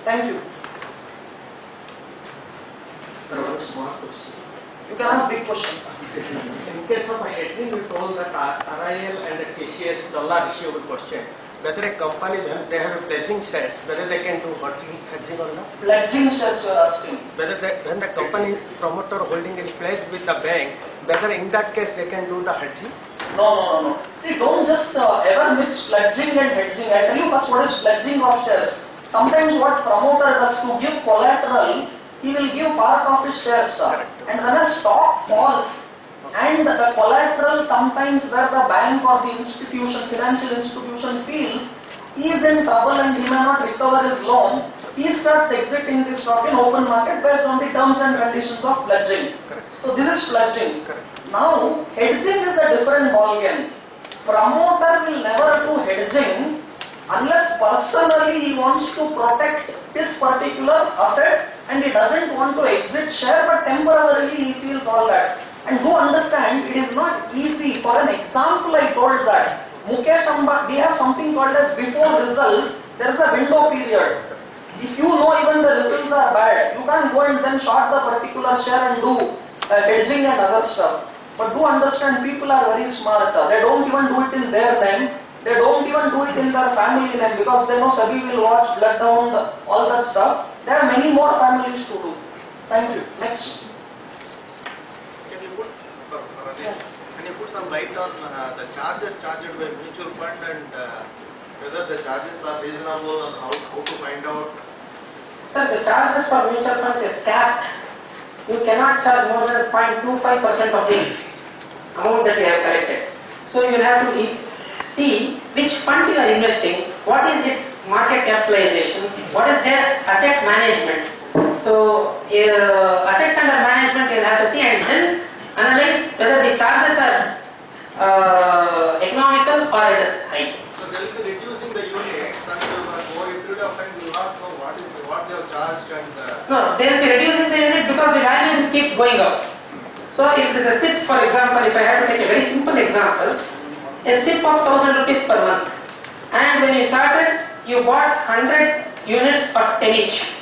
Thank you. One small question. You can ask big question. In case of hedging, we told that RIL and TCS dollar receivable question. Whether a company, when they have pledging shares, whether they can do hedging on that? Pledging shares you are asking? Whether when the company promoter holding is pledged with the bank, whether in that case they can do the hedging? No. See, don't just ever mix pledging and hedging. I tell you first what is pledging of shares. Sometimes what promoter does to give collateral, he will give part of his shares. And when a stock falls, and the collateral sometimes where the bank or the institution, financial institution feels he is in trouble and he may not recover his loan, he starts exiting the stock in open market based on the terms and conditions of pledging. Correct. So this is pledging. Correct. Now hedging is a different ballgame. Promoter will never do hedging unless personally he wants to protect his particular asset and he doesn't want to exit share, but temporarily he feels all that. And do understand, it is not easy. For an example, I told that Mukesh Ambani, we have something called as before results, there is a window period. If you know even the results are bad, you can't go and then short the particular share and do hedging and other stuff. But do understand, people are very smart. They don't even do it in their name. They don't even do it in their family name because they know SEBI will watch, bloodhound, all that stuff. There are many more families to do. Thank you. Next. Can you put some light on the charges charged by mutual fund and whether the charges are reasonable and how to find out? Sir, the charges for mutual funds is capped. You cannot charge more than 0.25% of the amount that you have collected. So you have to see which fund you are investing, what is its market capitalization, what is their asset management. So assets under management you will have to see and then analyze whether the charges are economical or it is high. So they will be reducing the units and over a period of time you will not know what they have charged and... No, they will be reducing the unit because the value keeps going up. So if there is a SIP, for example, if I have to take a very simple example, a SIP of 1000 rupees per month, and when you started, you bought 100 units of 10 each.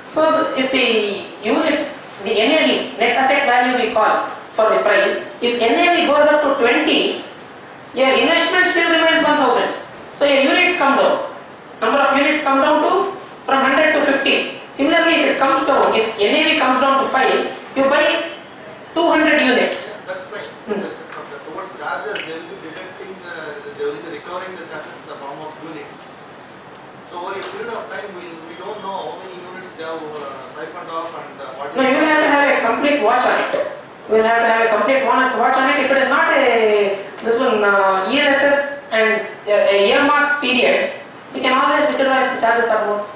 So if the unit, the NAV, net asset value we call for the price, if NAV goes up to 20, your investment still remains 1000. So your units come down. number of units come down to from 100 to 50. Similarly, if it comes down, if NAV comes down to 5, you buy 200 units. That's right. Towards charges, they will be deducting they will be recovering the charges in the form of units. So over a period of time, we don't know how many units they have siphoned off and what. No, you will have to have a complete watch on it. You will have to have a complete watch on it. If it is not this one ELSS and a earmark period, you can always withdraw if the charges are more.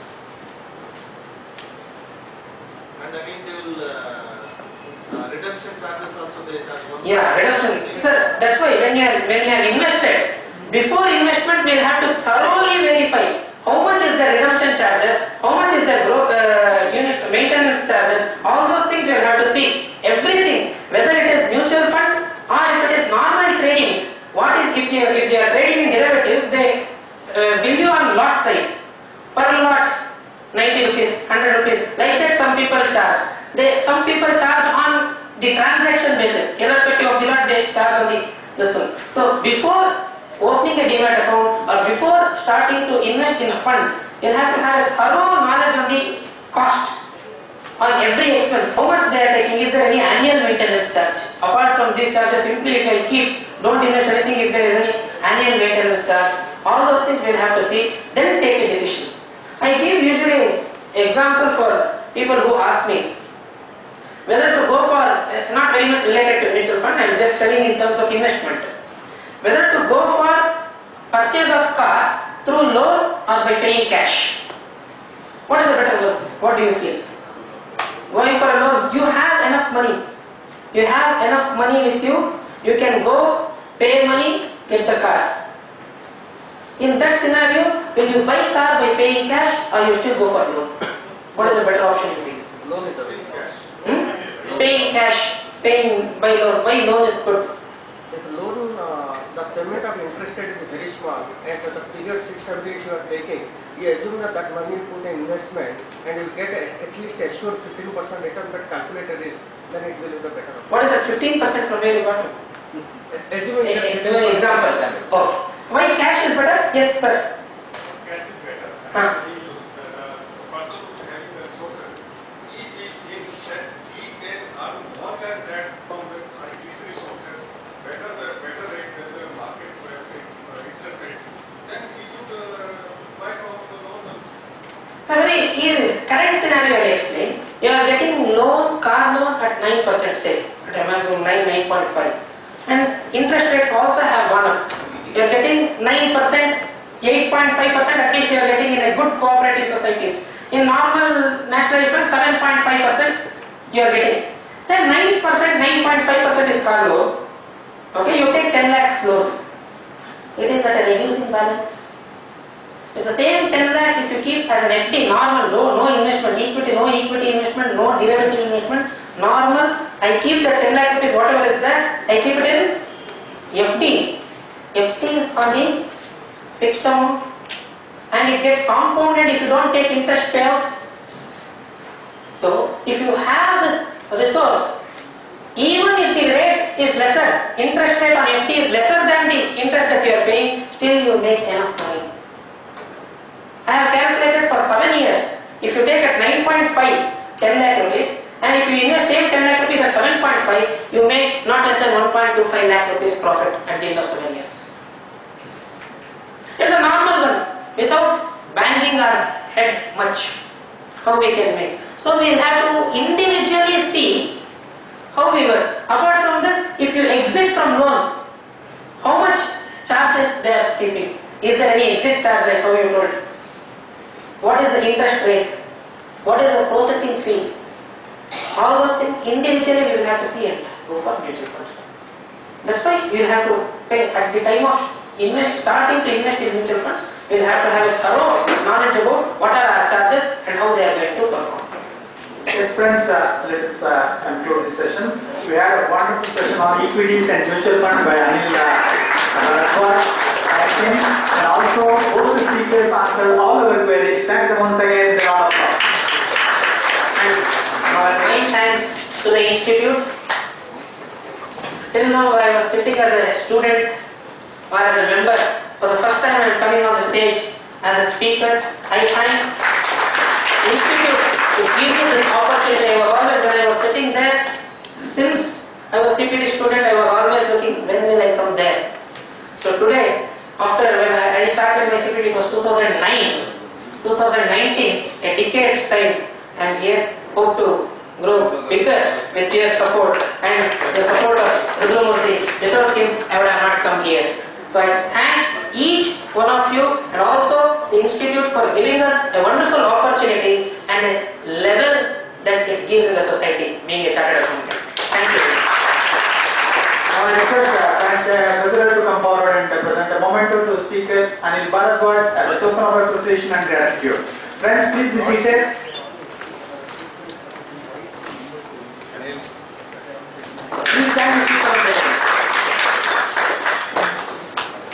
And again, they will redemption charges also they charge. Yeah, redemption. Sir, that's why when you have invested, before investment we will have to thoroughly verify how much is the redemption charges, how much is the unit maintenance charges. All those things you will have to see. Everything, whether it is mutual fund or if it is normal trading. What is if you are trading in derivatives, they bill you on lot size. Per lot 90 rupees, 100 rupees. Like that some people charge. Some people charge on the transaction basis. Irrespective of the lot, they charge on this one. So before opening a demat account or before starting to invest in a fund, you'll have to have a thorough knowledge on the cost on every expense. How much they are taking? Is there any annual maintenance charge? Apart from these charges, simply if I don't invest anything if there is any annual maintenance charge. All those things we'll have to see, then take a decision. I give usually example for people who ask me whether to go for, not very much related to mutual fund, I am just telling in terms of investment. Whether to go for purchase of car through loan or by paying cash. What is a better loan? What do you feel? Going for a loan, you have enough money. You have enough money with you. You can go, pay money, get the car. In that scenario, will you buy car by paying cash or you still go for loan? What is a better option you feel? Loan is paying cash. Paying cash, paying by loan. Why loan is good? If loan, the payment of interest rate is very small, and for the period 6-7 years you are taking, you assume that money you put in investment and you get at least assured 15% return, but calculated risk, then it will be the better option. What is that 15% from where you got it? Assuming example. Okay. Why cash is better? Yes, sir. Cash is better. Huh. The person who is having the resources, if he thinks that he can earn more than that from these resources, better rate than the market interest rate, then he should buy from the loan. A very easy current scenario I will explain. You are getting loan, car loan at 9%, say at a maximum 9.5, and interest rates also have gone up. You are getting 9%, 8.5%, at least you are getting in a good cooperative societies. In normal nationalized bank, 7.5% you are getting. Say 9%, 9.5% is car loan. Okay, you take 10 lakhs loan. It is at a reducing balance. With the same 10 lakhs, if you keep as an FD, normal, no investment, no equity investment, no derivative investment, normal, I keep the 10 lakh rupees, whatever is there, I keep it in FD. FD is on the fixed amount and it gets compounded if you don't take interest payout. So, if you have this resource, even if the rate is lesser, interest rate on FD is lesser than the interest that you are paying, still you make enough money. I have calculated for 7 years, if you take at 9.5, 10 lakh rupees, and if you invest same 10 lakh rupees at 7.5, you make not less than 1.25 lakh rupees profit at the end of 7 years. It's a normal one, without banging our head much, how we can make. So we will have to individually see how we work. Apart from this, if you exit from loan, how much charges they are keeping? Is there any exit charge like how you told? What is the interest rate? What is the processing fee? All those things individually we will have to see and go for mutual funds. That's why we will have to pay at the time of starting to invest in mutual funds. We will have to have a thorough knowledge about what are our charges and how they are going to perform. Yes, friends, let us conclude this session. We had a wonderful session on equities and mutual fund by Anil Bharadwaj, and also both the speakers answered all our queries. Thank them once again. Round of applause. And many thanks to the institute. Till now I was sitting as a student or as a member. For the first time I am coming on the stage as a speaker. I thank the Institute to give me this opportunity. I was always, when I was sitting there, since I was CPD student, I was always looking, when will I come there? So today, after when I started my CPD, it was 2009. 2019, a decade's time, I am here, hope to grow bigger with your support and the support of Rudramurthy. Without him, I would have not come here. So I thank each one of you and also the Institute for giving us a wonderful opportunity and a level that it gives in the society, being a chartered accountant. Thank you. Now I request President to come forward and present a memento to Speaker Anil Bharadwaj as a token of appreciation and gratitude. Friends, please be seated. Please stand with me.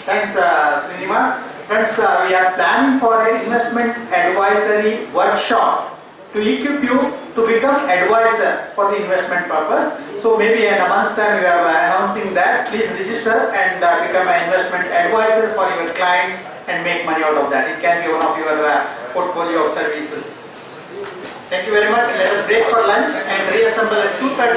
Thanks, Srinivas. Friends, we are planning for an investment advisory workshop to equip you to become advisor for the investment purpose. So maybe in a month's time we are announcing that. Please register and become an investment advisor for your clients and make money out of that. It can be one of your portfolio of services. Thank you very much. Let us break for lunch and reassemble at 2:30.